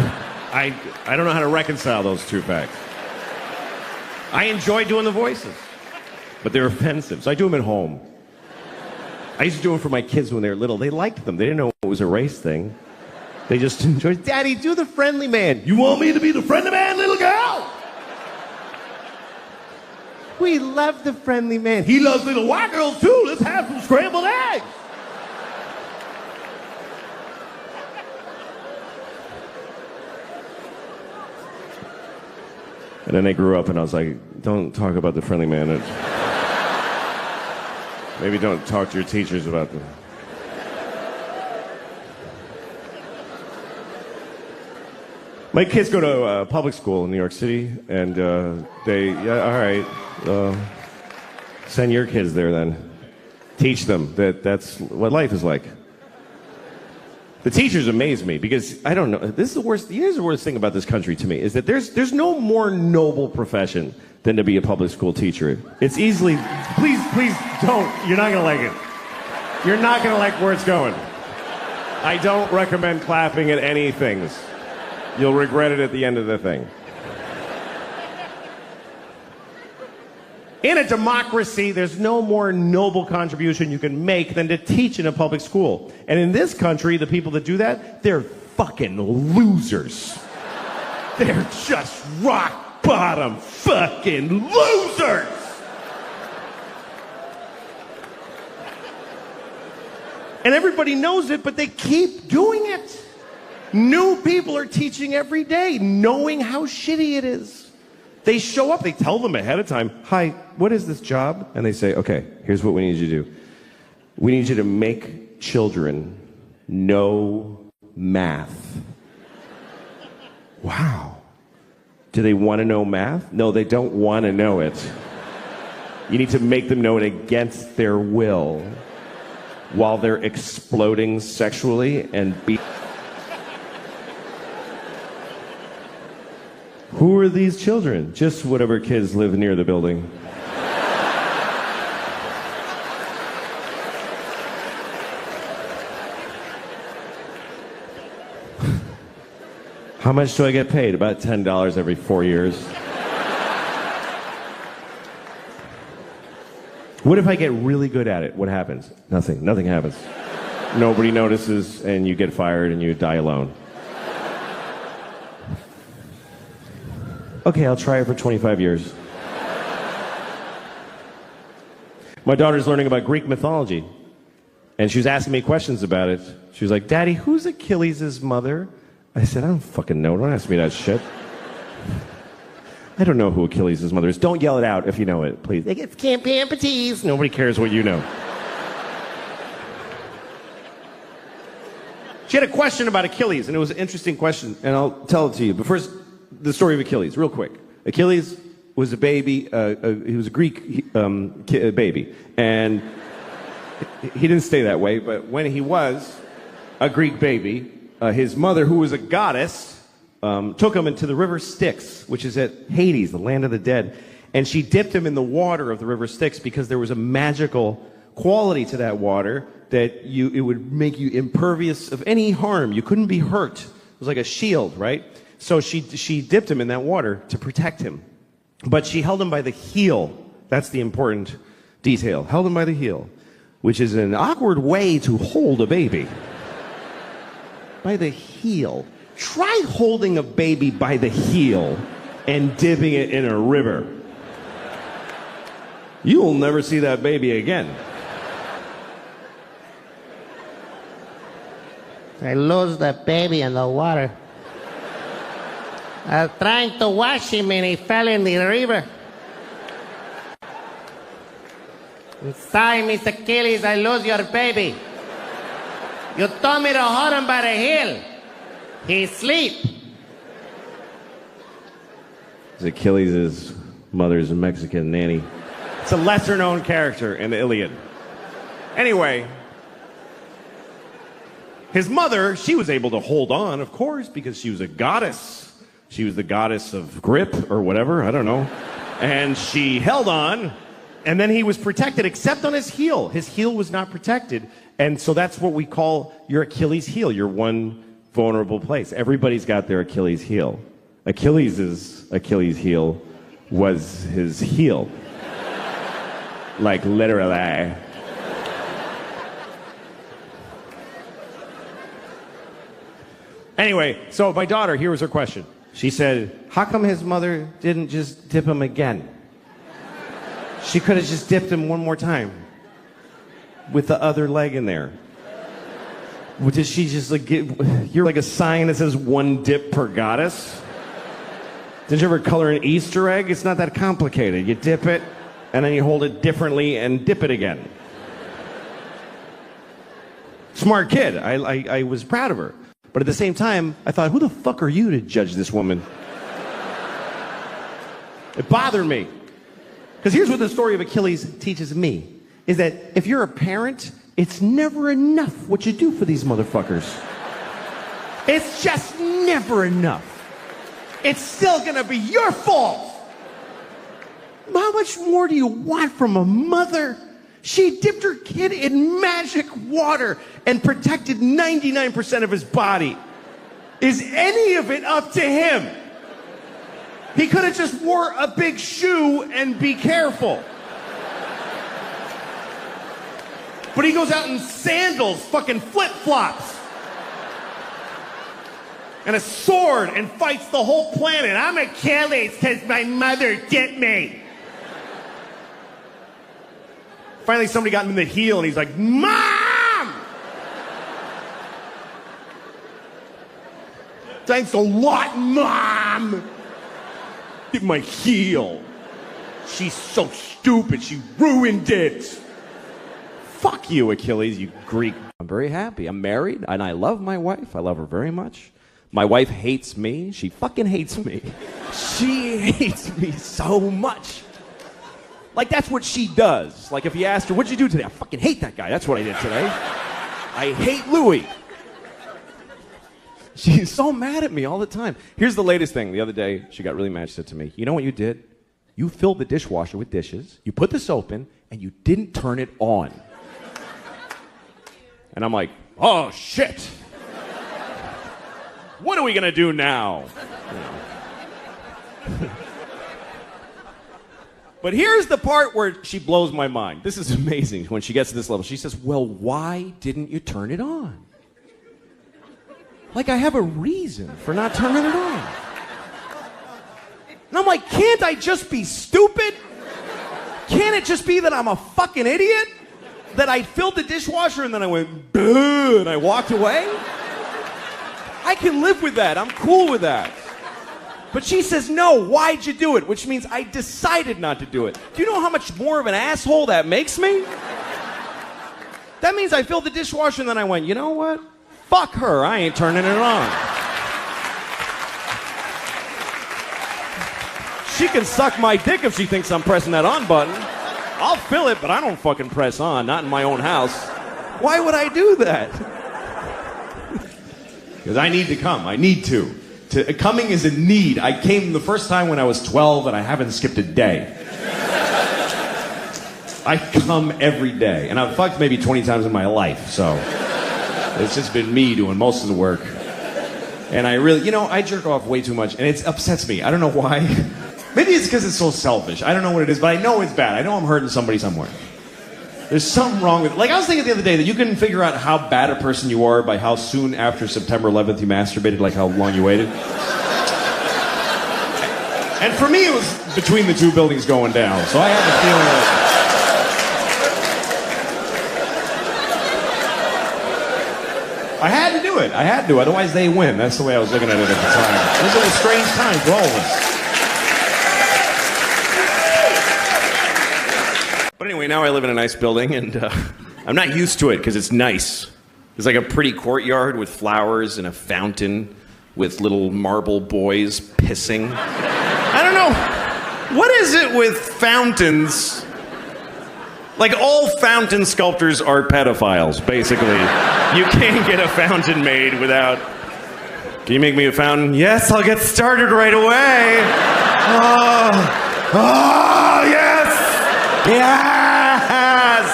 I don't know how to reconcile those two facts. I enjoy doing the voices, but they're offensive. So I do them at home. I used to do them for my kids when they were little. They liked them. They didn't know it was a race thing. They just enjoyed, Daddy, do the friendly man. You want me to be the friendly man, little girl? We love the friendly man. He loves little white girls too. Let's have some scrambled eggs. And then they grew up, and I was like, don't talk about the friendly man. Maybe don't talk to your teachers about them. My kids go to public school in New York City, and all right, send your kids there then. Teach them that's what life is like. The teachers amaze me because I don't know. This is the worst. Here's the worst thing about this country to me is that there's no more noble profession than to be a public school teacher. It's easily. Please don't. You're not gonna like it. You're not gonna like where it's going. I don't recommend clapping at any things. You'll regret it at the end of the thing. In a democracy, there's no more noble contribution you can make than to teach in a public school. And in this country, the people that do that, they're fucking losers. They're just rock bottom fucking losers. And everybody knows it, but they keep doing it. New people are teaching every day, knowing how shitty it is. They show up, they tell them ahead of time, hi, what is this job? And they say, okay, here's what we need you to do. We need you to make children know math. Wow. Do they want to know math? No, they don't want to know it. You need to make them know it against their will while they're exploding sexually and Who are these children? Just whatever kids live near the building. How much do I get paid? About $10 every 4 years. What if I get really good at it? What happens? Nothing. Nothing happens. Nobody notices, and you get fired, and you die alone. Okay, I'll try it for 25 years. My daughter's learning about Greek mythology, and she was asking me questions about it. She was like, Daddy, who's Achilles' mother? I said, I don't fucking know. Don't ask me that shit. I don't know who Achilles' mother is. Don't yell it out if you know it, please. It's Camp Amputees. Nobody cares what you know. She had a question about Achilles, and it was an interesting question, and I'll tell it to you. But first, the story of Achilles, real quick. Achilles was a baby. He was a Greek baby, and he didn't stay that way. But when he was a Greek baby, his mother, who was a goddess, took him into the river Styx, which is at Hades, the land of the dead, and she dipped him in the water of the river Styx because there was a magical quality to that water that it would make you impervious of any harm. You couldn't be hurt. It was like a shield, right? So she dipped him in that water to protect him. But she held him by the heel. That's the important detail. Held him by the heel, which is an awkward way to hold a baby. By the heel. Try holding a baby by the heel and dipping it in a river. You will never see that baby again. I lost the baby in the water. I was trying to wash him and he fell in the river. I'm sorry, Miss Achilles, I lost your baby. You told me to hold him by the heel. He's asleep. Achilles' mother's a Mexican nanny. It's a lesser-known character in the Iliad. Anyway, his mother, she was able to hold on, of course, because she was a goddess. She was the goddess of grip or whatever, I don't know. And she held on, and then he was protected, except on his heel. His heel was not protected, and so that's what we call your Achilles heel, your one vulnerable place. Everybody's got their Achilles heel. Achilles' Achilles heel was his heel. Like literally. Anyway, so my daughter, here was her question. She said, how come his mother didn't just dip him again? She could have just dipped him one more time with the other leg in there. Did she just like you're like a sign that says one dip per goddess? Did you ever color an Easter egg? It's not that complicated. You dip it, and then you hold it differently and dip it again. Smart kid. I was proud of her. But at the same time, I thought, who the fuck are you to judge this woman? It bothered me. Because here's what the story of Achilles teaches me, is that if you're a parent, it's never enough what you do for these motherfuckers. It's just never enough. It's still gonna be your fault. How much more do you want from a mother? She dipped her kid in magic water and protected 99% of his body. Is any of it up to him? He could have just wore a big shoe and be careful. But he goes out in sandals, fucking flip-flops, and a sword and fights the whole planet. I'm Achilles because my mother dipped me. Finally, somebody got him in the heel, and he's like, Mom! Thanks a lot, Mom! Dip my heel. She's so stupid, she ruined it. Fuck you, Achilles, you Greek. I'm very happy. I'm married, and I love my wife. I love her very much. My wife hates me. She fucking hates me. She hates me so much. Like, that's what she does. Like, if you asked her, what'd you do today? I fucking hate that guy. That's what I did today. I hate Louis. She's so mad at me all the time. Here's the latest thing. The other day, she got really mad. She said to me, you know what you did? You filled the dishwasher with dishes, you put the soap in, and you didn't turn it on. And I'm like, oh, shit. What are we going to do now? You know. But here's the part where she blows my mind. This is amazing when she gets to this level. She says, well, why didn't you turn it on? Like I have a reason for not turning it on. And I'm like, can't I just be stupid? Can't it just be that I'm a fucking idiot? That I filled the dishwasher and then I went, duh, and I walked away? I can live with that. I'm cool with that. But she says, no, why'd you do it? Which means I decided not to do it. Do you know how much more of an asshole that makes me? That means I filled the dishwasher and then I went, you know what? Fuck her, I ain't turning it on. She can suck my dick if she thinks I'm pressing that on button. I'll fill it, but I don't fucking press on, not in my own house. Why would I do that? Because I need to come, I need to. Coming is a need. I came the first time when I was 12 and I haven't skipped a day. I come every day. And I've fucked maybe 20 times in my life, so it's just been me doing most of the work. And I really, you know, I jerk off way too much and it upsets me. I don't know why. Maybe it's because it's so selfish. I don't know what it is, but I know it's bad. I know I'm hurting somebody somewhere. There's something wrong with it. Like I was thinking the other day that you can figure out how bad a person you are by how soon after September 11th you masturbated, like how long you waited. And for me it was between the two buildings going down, so I had the feeling like I had to do it. I had to, otherwise they win. That's the way I was looking at it at the time. This is a strange time for all of us. But anyway, now I live in a nice building, and I'm not used to it because it's nice. There's like a pretty courtyard with flowers and a fountain with little marble boys pissing. I don't know. What is it with fountains? Like, all fountain sculptors are pedophiles, basically. You can't get a fountain made without... Can you make me a fountain? Yes, I'll get started right away. Oh, yes! Yes!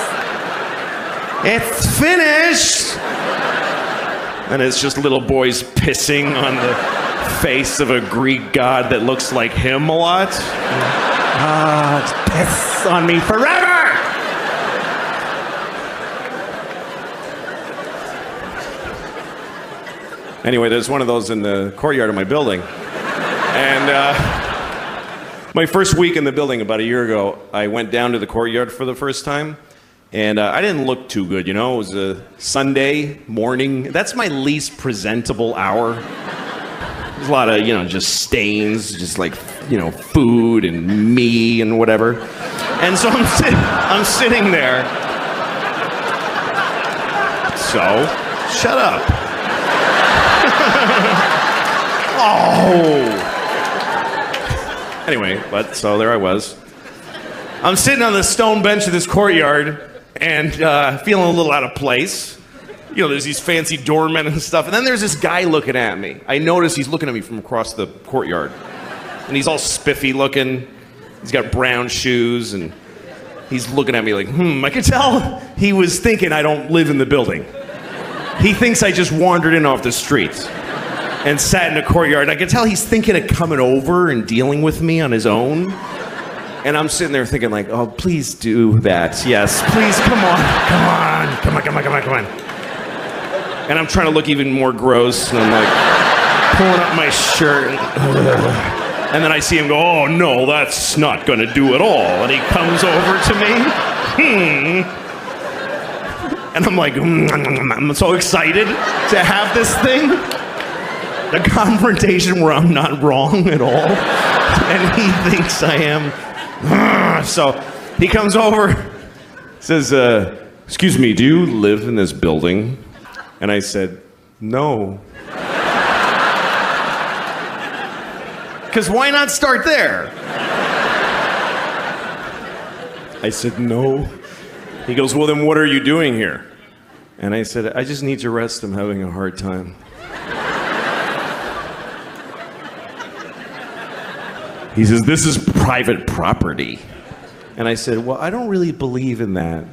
It's finished! And it's just little boys pissing on the face of a Greek god that looks like him a lot. Piss on me forever! Anyway, there's one of those in the courtyard of my building. And my first week in the building about a year ago, I went down to the courtyard for the first time. And I didn't look too good, you know? It was a Sunday morning. That's my least presentable hour. There's a lot of, just stains, just like, food and me and whatever. And so I'm sitting there. So, shut up. Oh. Anyway, so there I was. I'm sitting on the stone bench of this courtyard and feeling a little out of place. There's these fancy doormen and stuff. And then there's this guy looking at me. I notice he's looking at me from across the courtyard. And he's all spiffy looking. He's got brown shoes and he's looking at me like, I could tell he was thinking I don't live in the building. He thinks I just wandered in off the street and sat in the courtyard. I could tell he's thinking of coming over and dealing with me on his own. And I'm sitting there thinking like, oh, please do that. Yes, please, come on. And I'm trying to look even more gross. And I'm like pulling up my shirt. And then I see him go, oh, no, that's not going to do at all. And he comes over to me. And I'm like, I'm so excited to have this thing. The confrontation where I'm not wrong at all. And he thinks I am. So he comes over, says, excuse me, do you live in this building? And I said, no. Because why not start there? I said, no. He goes, well, then what are you doing here? And I said, I just need to rest. I'm having a hard time. He says, this is private property. And I said, well, I don't really believe in that.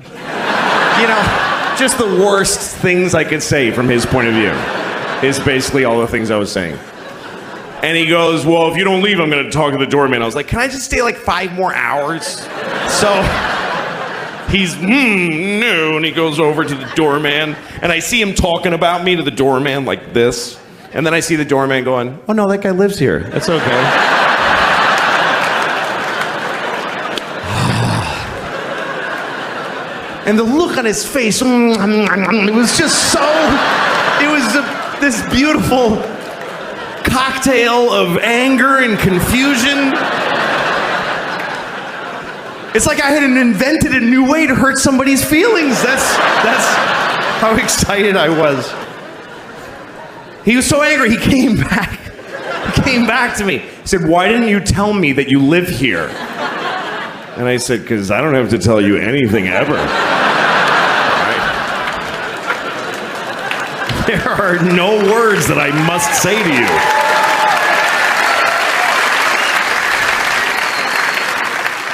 Just the worst things I could say from his point of view is basically all the things I was saying. And he goes, well, if you don't leave, I'm going to talk to the doorman. I was like, can I just stay like 5 more hours? So he's, no. And he goes over to the doorman. And I see him talking about me to the doorman like this. And then I see the doorman going, oh, no, that guy lives here. That's okay. And the look on his face, it was just so, this beautiful cocktail of anger and confusion. It's like I had invented a new way to hurt somebody's feelings. That's how excited I was. He was so angry, he came back. He came back to me. He said, why didn't you tell me that you live here? And I said, because I don't have to tell you anything ever. Right? There are no words that I must say to you.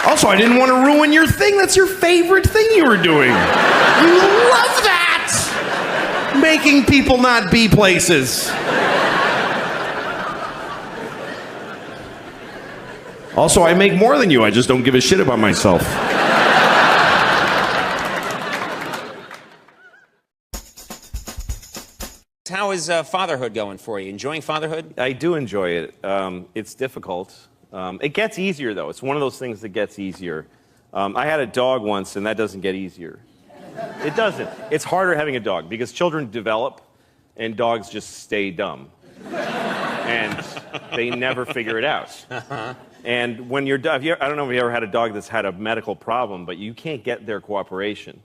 Also, I didn't want to ruin your thing. That's your favorite thing you were doing. You love that! Making people not be places. Also, I make more than you. I just don't give a shit about myself. How is fatherhood going for you? Enjoying fatherhood? I do enjoy it. It's difficult. It gets easier, though. It's one of those things that gets easier. I had a dog once, and that doesn't get easier. It doesn't. It's harder having a dog because children develop, and dogs just stay dumb. And they never figure it out. And when you're done, I don't know if you ever had a dog that's had a medical problem, but you can't get their cooperation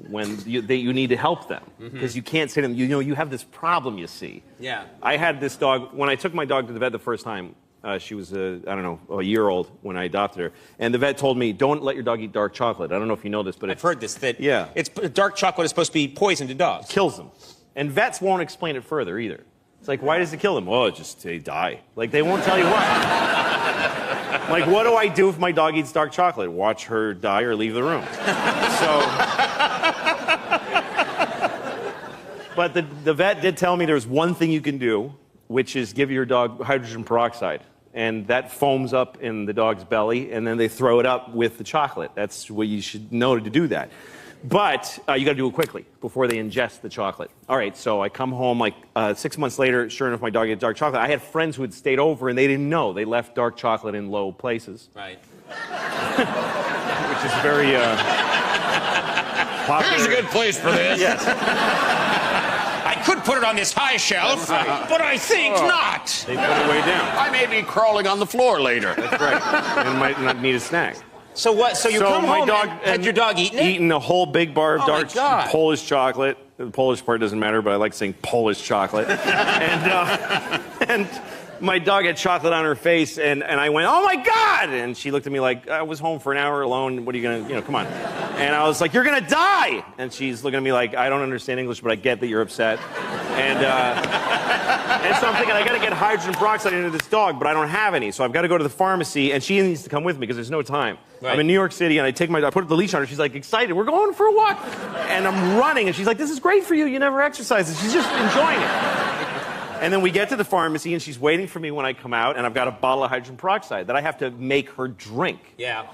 when you need to help them because you can't say to them, you have this problem, you see. Yeah. I had this dog, when I took my dog to the vet the first time, she was, a year old when I adopted her, and the vet told me, don't let your dog eat dark chocolate. I don't know if you know this, but I've heard this, that yeah. Dark chocolate is supposed to be poison to dogs. Kills them. And vets won't explain it further either. It's like, why does it kill them? Well, they die. Like, they won't tell you why. Like, what do I do if my dog eats dark chocolate? Watch her die or leave the room. But the vet did tell me there's one thing you can do, which is give your dog hydrogen peroxide. And that foams up in the dog's belly, and then they throw it up with the chocolate. That's what you should know to do that. But you got to do it quickly before they ingest the chocolate. All right, so I come home like 6 months later. Sure enough, my dog ate dark chocolate. I had friends who had stayed over and they didn't know. They left dark chocolate in low places. Right. Which is very popular. Here's a good place for this. I could put it on this high shelf, but I think not. They put it way down. I may be crawling on the floor later. That's right. And might not need a snack. So what? So you come my home dog and had your dog eaten it? Eating a whole big bar of Oh, my dark God. Polish chocolate. The Polish part doesn't matter, but I like saying Polish chocolate. and my dog had chocolate on her face, and I went, oh my God! And she looked at me like, I was home for an hour alone. What are you gonna, come on. And I was like, you're gonna die! And she's looking at me like, I don't understand English, but I get that you're upset. And so I'm thinking, I gotta get hydrogen peroxide into this dog, but I don't have any. So I've gotta go to the pharmacy, and she needs to come with me because there's no time. Right. I'm in New York City, and I put the leash on her. She's like excited. We're going for a walk. And I'm running, and she's like, this is great for you. You never exercise. And she's just enjoying it. And then we get to the pharmacy, and she's waiting for me when I come out, and I've got a bottle of hydrogen peroxide that I have to make her drink. Yeah.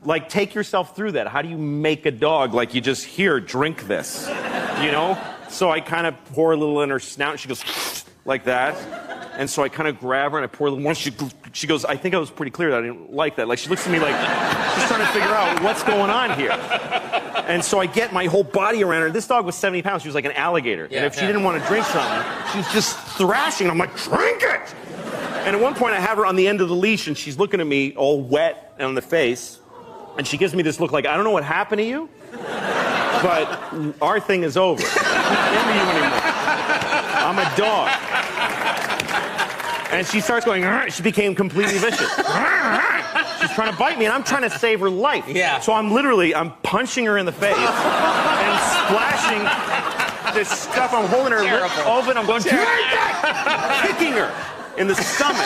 Like, take yourself through that. How do you make a dog like you just here, drink this? So I kind of pour a little in her snout, and she goes like that. And so I kind of grab her, and I pour a little more. She goes, I think I was pretty clear that I didn't like that. Like, she looks at me like, she's trying to figure out what's going on here. And so I get my whole body around her. This dog was 70 pounds. She was like an alligator. Yeah, and if she didn't want to drink something, she was just thrashing. I'm like, drink it! And at one point, I have her on the end of the leash, and she's looking at me all wet on the face. And she gives me this look like, I don't know what happened to you, but our thing is over. I don't remember you anymore. I'm a dog. And she starts going, she became completely vicious. She's trying to bite me, and I'm trying to save her life. Yeah. So I'm punching her in the face and splashing this stuff. I'm holding her lip open. I'm going, kicking her in the stomach.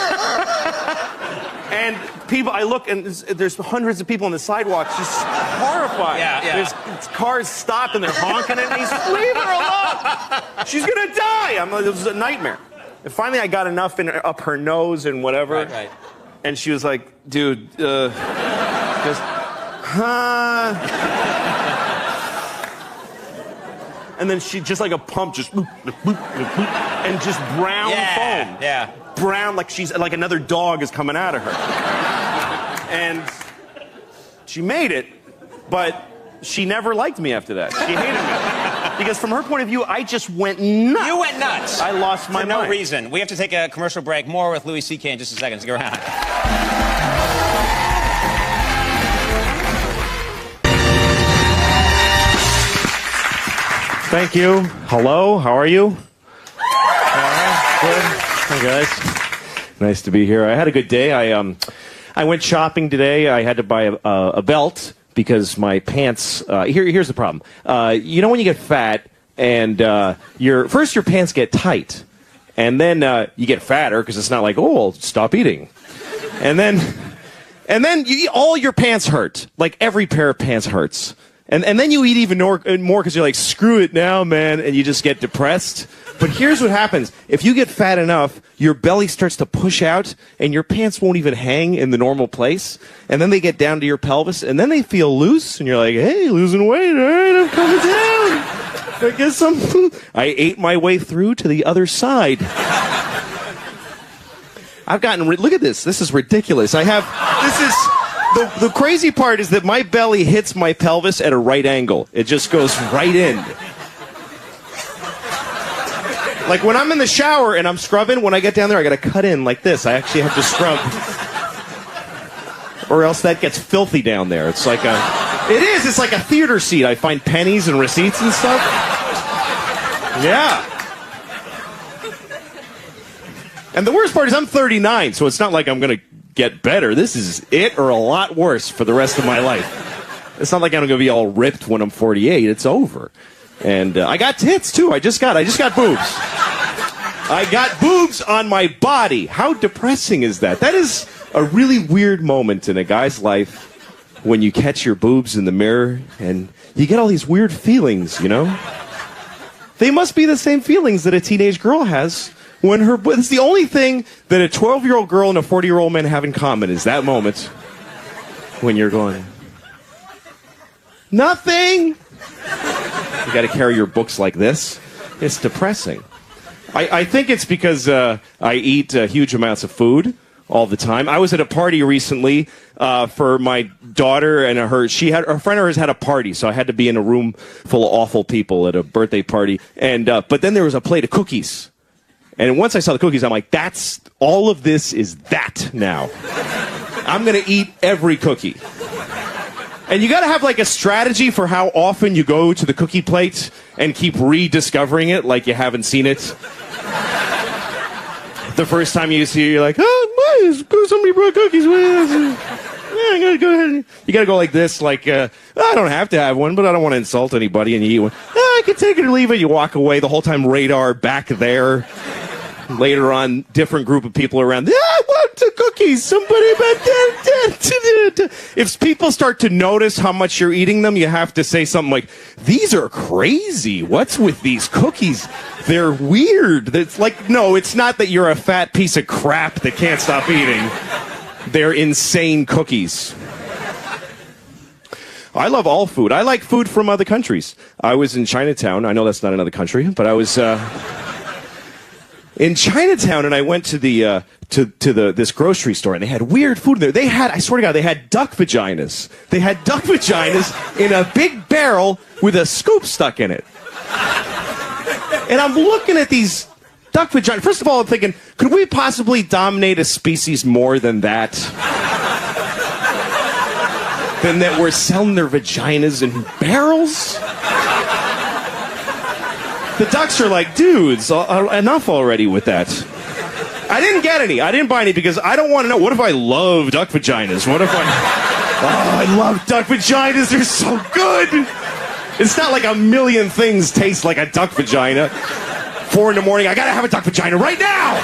And people, I look, and there's hundreds of people on the sidewalk, just horrified. Yeah. There's cars stopped, and they're honking at me. Leave her alone. She's gonna die. It was a nightmare. And finally, I got enough up her nose and whatever. Right. And she was like, dude, just, huh? And then she, just like a pump, just, and just brown foam. Yeah. Brown, like she's, like another dog is coming out of her. And she made it, but she never liked me after that. She hated me. Because from her point of view, I just went nuts. You went nuts. I lost my For mind. no reason. We have to take a commercial break. More with Louis C.K. in just a second. Stick around. Thank you. Hello, how are you? Good. Hi, guys. Nice to be here. I had a good day. I went shopping today. I had to buy a belt because my pants. Here's the problem. You know when you get fat and your pants get tight, and then you get fatter because it's not like, oh, I'll stop eating, and then all your pants hurt. Like every pair of pants hurts. And then you eat even more because you're like, screw it now, man, and you just get depressed. But here's what happens. If you get fat enough, your belly starts to push out, and your pants won't even hang in the normal place. And then they get down to your pelvis, and then they feel loose, and you're like, hey, losing weight, all right, I'm coming down. I guess I ate my way through to the other side. I've gotten, look at this. This is ridiculous. The crazy part is that my belly hits my pelvis at a right angle. It just goes right in. Like when I'm in the shower and I'm scrubbing, when I get down there, I got to cut in like this. I actually have to scrub. Or else that gets filthy down there. It's like it's like a theater seat. I find pennies and receipts and stuff. Yeah. And the worst part is I'm 39, so it's not like I'm going to get better. This is it or a lot worse for the rest of my life. It's not like I'm going to be all ripped when I'm 48. It's over. And I got tits, too. I just got boobs. I got boobs on my body. How depressing is that? That is a really weird moment in a guy's life when you catch your boobs in the mirror and you get all these weird feelings, you know? They must be the same feelings that a teenage girl has when it's the only thing that a 12-year-old girl and a 40-year-old man have in common is that moment when you're going, nothing. You got to carry your books like this. It's depressing. I think it's because I eat huge amounts of food, all the time. I was at a party recently for my daughter and a friend of hers had a party, so I had to be in a room full of awful people at a birthday party. And but then there was a plate of cookies, and once I saw the cookies, I'm like, that's all of this is that now. I'm gonna eat every cookie. And you got to have like a strategy for how often you go to the cookie plate and keep rediscovering it like you haven't seen it. The first time you see it, you're like, oh, somebody brought cookies. Yeah, I gotta go ahead. You got to go like this, like, I don't have to have one, but I don't want to insult anybody, and you eat one. I can take it or leave it. You walk away the whole time, radar back there. Later on, different group of people around. I want the cookies. Somebody. If people start to notice how much you're eating them, you have to say something like, "These are crazy. What's with these cookies? They're weird." It's like, no, it's not that you're a fat piece of crap that can't stop eating. They're insane cookies. I love all food. I like food from other countries. I was in Chinatown. I know that's not another country, but I was. In Chinatown, and I went to the this grocery store, and they had weird food there. They had, I swear to God, they had duck vaginas. They had duck vaginas in a big barrel with a scoop stuck in it. And I'm looking at these duck vaginas. First of all, I'm thinking, could we possibly dominate a species more than that? Than that we're selling their vaginas in barrels? The ducks are like, dudes, enough already with that. I didn't get any. I didn't buy any because I don't want to know. What if I love duck vaginas? What if I love duck vaginas. They're so good. It's not like a million things taste like a duck vagina. 4 a.m, I got to have a duck vagina right now.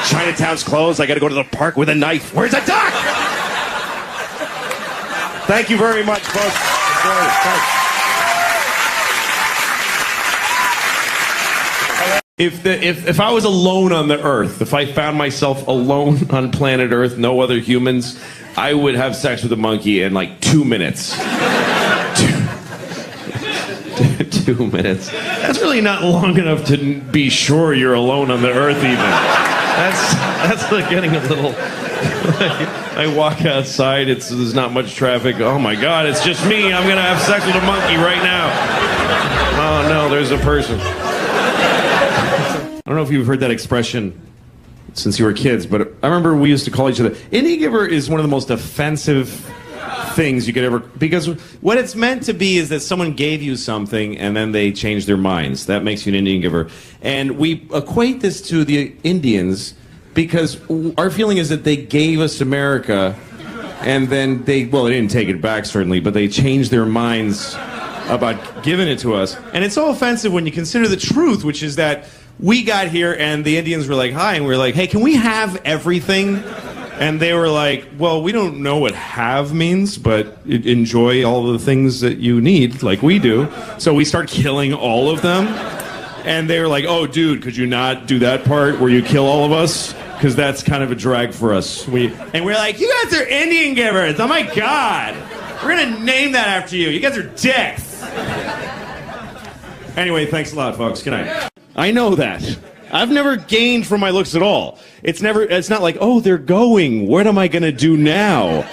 Chinatown's closed. I got to go to the park with a knife. Where's a duck? Thank you very much, folks. Thanks. If I was alone on the earth, if I found myself alone on planet Earth, no other humans, I would have sex with a monkey in like 2 minutes. 2 minutes. That's really not long enough to be sure you're alone on the earth even. That's like getting a little... I walk outside, there's not much traffic. Oh my God, it's just me. I'm going to have sex with a monkey right now. Oh no, there's a person. I don't know if you've heard that expression since you were kids, but I remember we used to call each other. Indian giver is one of the most offensive things you could ever, because what it's meant to be is that someone gave you something and then they changed their minds. That makes you an Indian giver. And we equate this to the Indians because our feeling is that they gave us America and then they didn't take it back certainly, but they changed their minds about giving it to us. And it's so offensive when you consider the truth, which is that we got here and the Indians were like, hi, and we were like, hey, can we have everything? And they were like, well, we don't know what have means, but enjoy all the things that you need, like we do. So we start killing all of them. And they were like, oh, dude, could you not do that part where you kill all of us? Because that's kind of a drag for us. And we're like, you guys are Indian givers. Oh, my God. We're going to name that after you. You guys are dicks. Anyway, thanks a lot, folks. Good night. I know that. I've never gained from my looks at all. It's not like, oh, they're going. What am I going to do now?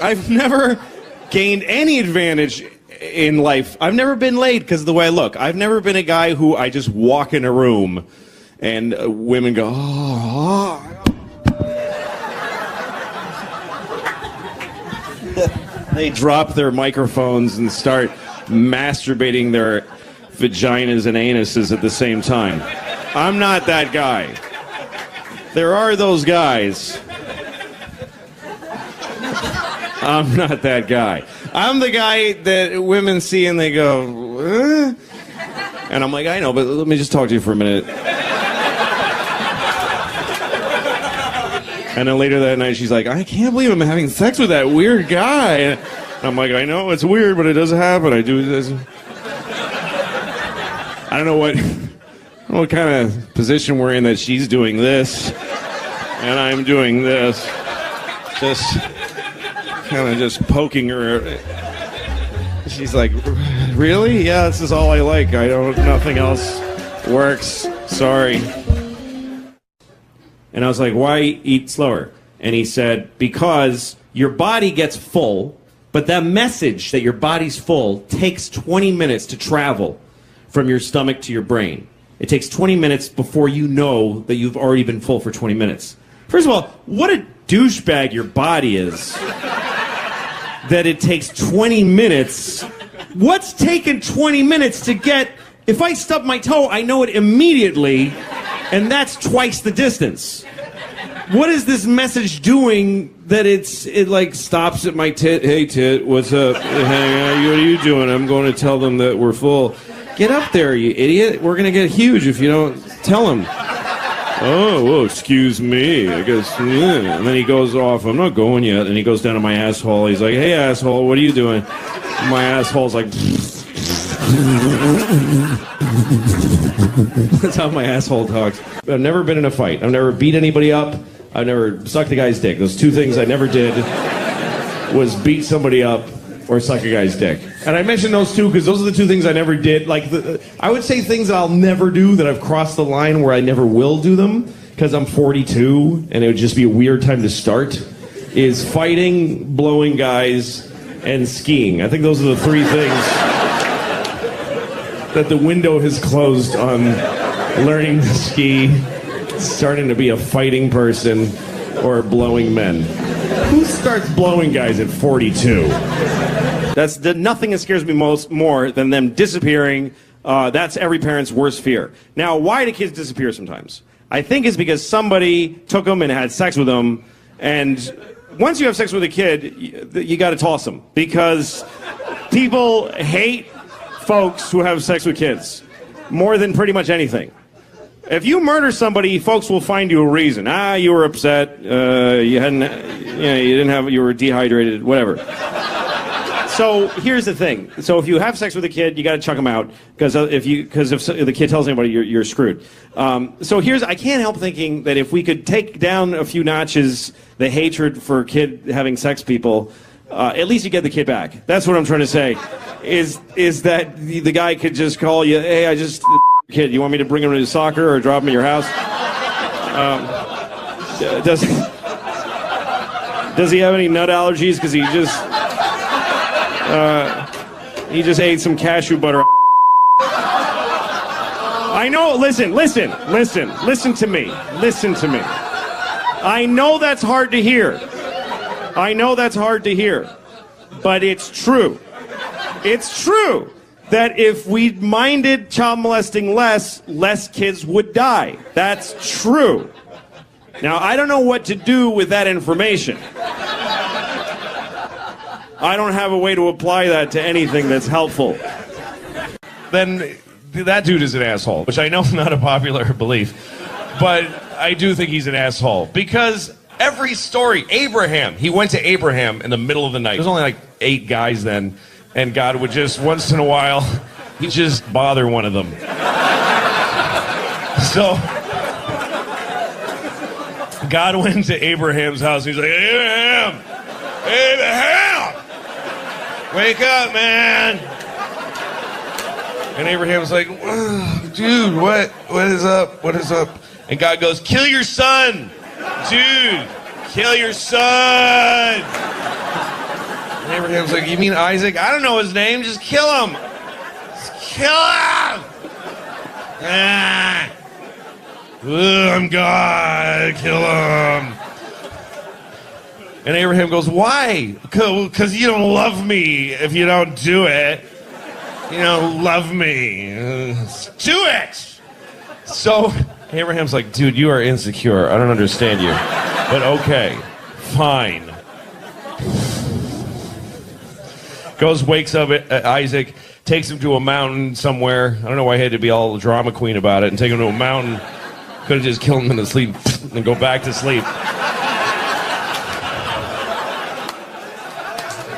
I've never gained any advantage in life. I've never been laid because of the way I look. I've never been a guy who I just walk in a room and women go, oh. They drop their microphones and start masturbating their vaginas and anuses at the same time. I'm not that guy. There are those guys. I'm not that guy. I'm the guy that women see and they go, eh? And I'm like, I know, but let me just talk to you for a minute. And then later that night, she's like, I can't believe I'm having sex with that weird guy. And I'm like, I know, it's weird, but it doesn't happen. I do this. I don't know what kind of position we're in that she's doing this and I'm doing this. Just kind of just poking her. She's like, really? Yeah, this is all I like. Nothing else works. Sorry. And I was like, why eat slower? And he said, because your body gets full, but that message that your body's full takes 20 minutes to travel from your stomach to your brain. It takes 20 minutes before you know that you've already been full for 20 minutes. First of all, what a douchebag your body is that it takes 20 minutes. What's taken 20 minutes to get... If I stub my toe, I know it immediately, and that's twice the distance. What is this message doing that it like stops at my tit? Hey, tit, what's up? Hey, what are you doing? I'm going to tell them that we're full. Get up there, you idiot. We're going to get huge if you don't tell them. Oh, well, excuse me. I guess, yeah. And then he goes off. I'm not going yet. And he goes down to my asshole. He's like, hey, asshole, what are you doing? My asshole's like... That's how my asshole talks. I've never been in a fight. I've never beat anybody up. I've never sucked a guy's dick. Those two things I never did was beat somebody up or suck a guy's dick. And I mentioned those two because those are the two things I never did. Like, I would say things that I'll never do, that I've crossed the line where I never will do them because I'm 42 and it would just be a weird time to start, is fighting, blowing guys, and skiing. I think those are the three things that the window has closed on learning to ski, starting to be a fighting person, or blowing men. Who starts blowing guys at 42? Nothing that scares me more than them disappearing. That's every parent's worst fear. Now, why do kids disappear sometimes? I think it's because somebody took them and had sex with them, and once you have sex with a kid, you got to toss them, because people hate folks who have sex with kids more than pretty much anything. If you murder somebody, folks will find you a reason. You were upset, you were dehydrated, whatever. So here's the thing. So if you have sex with a kid, you got to chuck them out, because if the kid tells anybody, you're screwed. So I can't help thinking that if we could take down a few notches the hatred for kid having sex people, at least you get the kid back. That's what I'm trying to say. Is that the guy could just call you, hey, I just kid, you want me to bring him to soccer or drop him at your house? Does he have any nut allergies? Because he just ate some cashew butter. I know, listen to me. I know that's hard to hear. But it's true. It's true that if we minded child molesting less kids would die. That's true. Now, I don't know what to do with that information. I don't have a way to apply that to anything that's helpful. Then that dude is an asshole, which I know is not a popular belief, but I do think he's an asshole, because every story, Abraham, he went to Abraham in the middle of the night. There's only like 8 guys then, and God would just, once in a while, he'd just bother one of them. So, God went to Abraham's house, and he's like, Abraham, wake up, man. And Abraham's like, dude, what is up? And God goes, kill your son. Dude, kill your son. And Abraham's like, you mean Isaac? I don't know his name. Just kill him. Just kill him. I'm God. Kill him. And Abraham goes, why? Because you don't love me if you don't do it. You don't love me. Do it. So Abraham's like, dude, you are insecure. I don't understand you. But okay, fine. Goes, wakes up Isaac, takes him to a mountain somewhere. I don't know why he had to be all drama queen about it and take him to a mountain. Could have just killed him in the sleep and go back to sleep.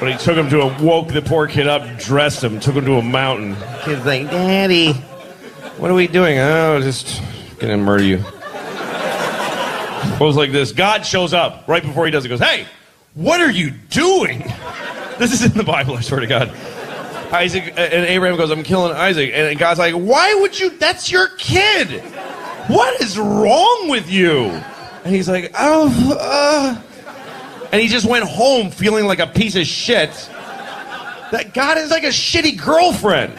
But he took him woke the poor kid up, dressed him, took him to a mountain. Kid's like, Daddy, what are we doing? Oh, just gonna murder you. Goes like this. God shows up right before he does it. Goes, hey, what are you doing? This is in the Bible, I swear to God. Isaac and Abraham goes, I'm killing Isaac. And God's like, why would you? That's your kid. What is wrong with you? And he's like, oh, and he just went home feeling like a piece of shit. That God is like a shitty girlfriend.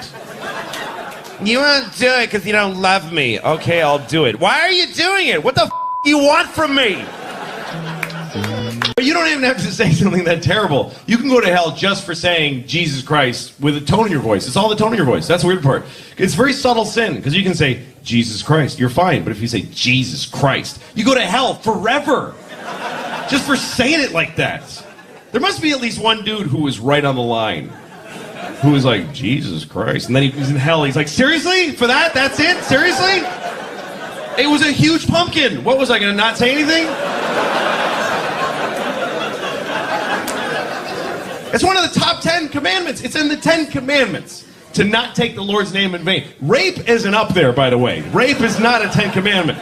You won't do it because you don't love me. Okay, I'll do it. Why are you doing it? What the do you want from me? But you don't even have to say something that terrible. You can go to hell just for saying Jesus Christ with a tone in your voice. It's all the tone in your voice. That's the weird part. It's very subtle sin because you can say Jesus Christ, you're fine. But if you say Jesus Christ, you go to hell forever just for saying it like that. There must be at least one dude who was right on the line, who was like, Jesus Christ. And then he was in hell. He's like, seriously? For that? That's it? Seriously? It was a huge pumpkin. What was I going to not say anything? It's one of the top 10 commandments. It's in the 10 commandments to not take the Lord's name in vain. Rape isn't up there, by the way. Rape is not a 10 commandment.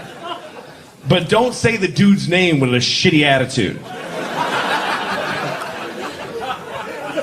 But don't say the dude's name with a shitty attitude.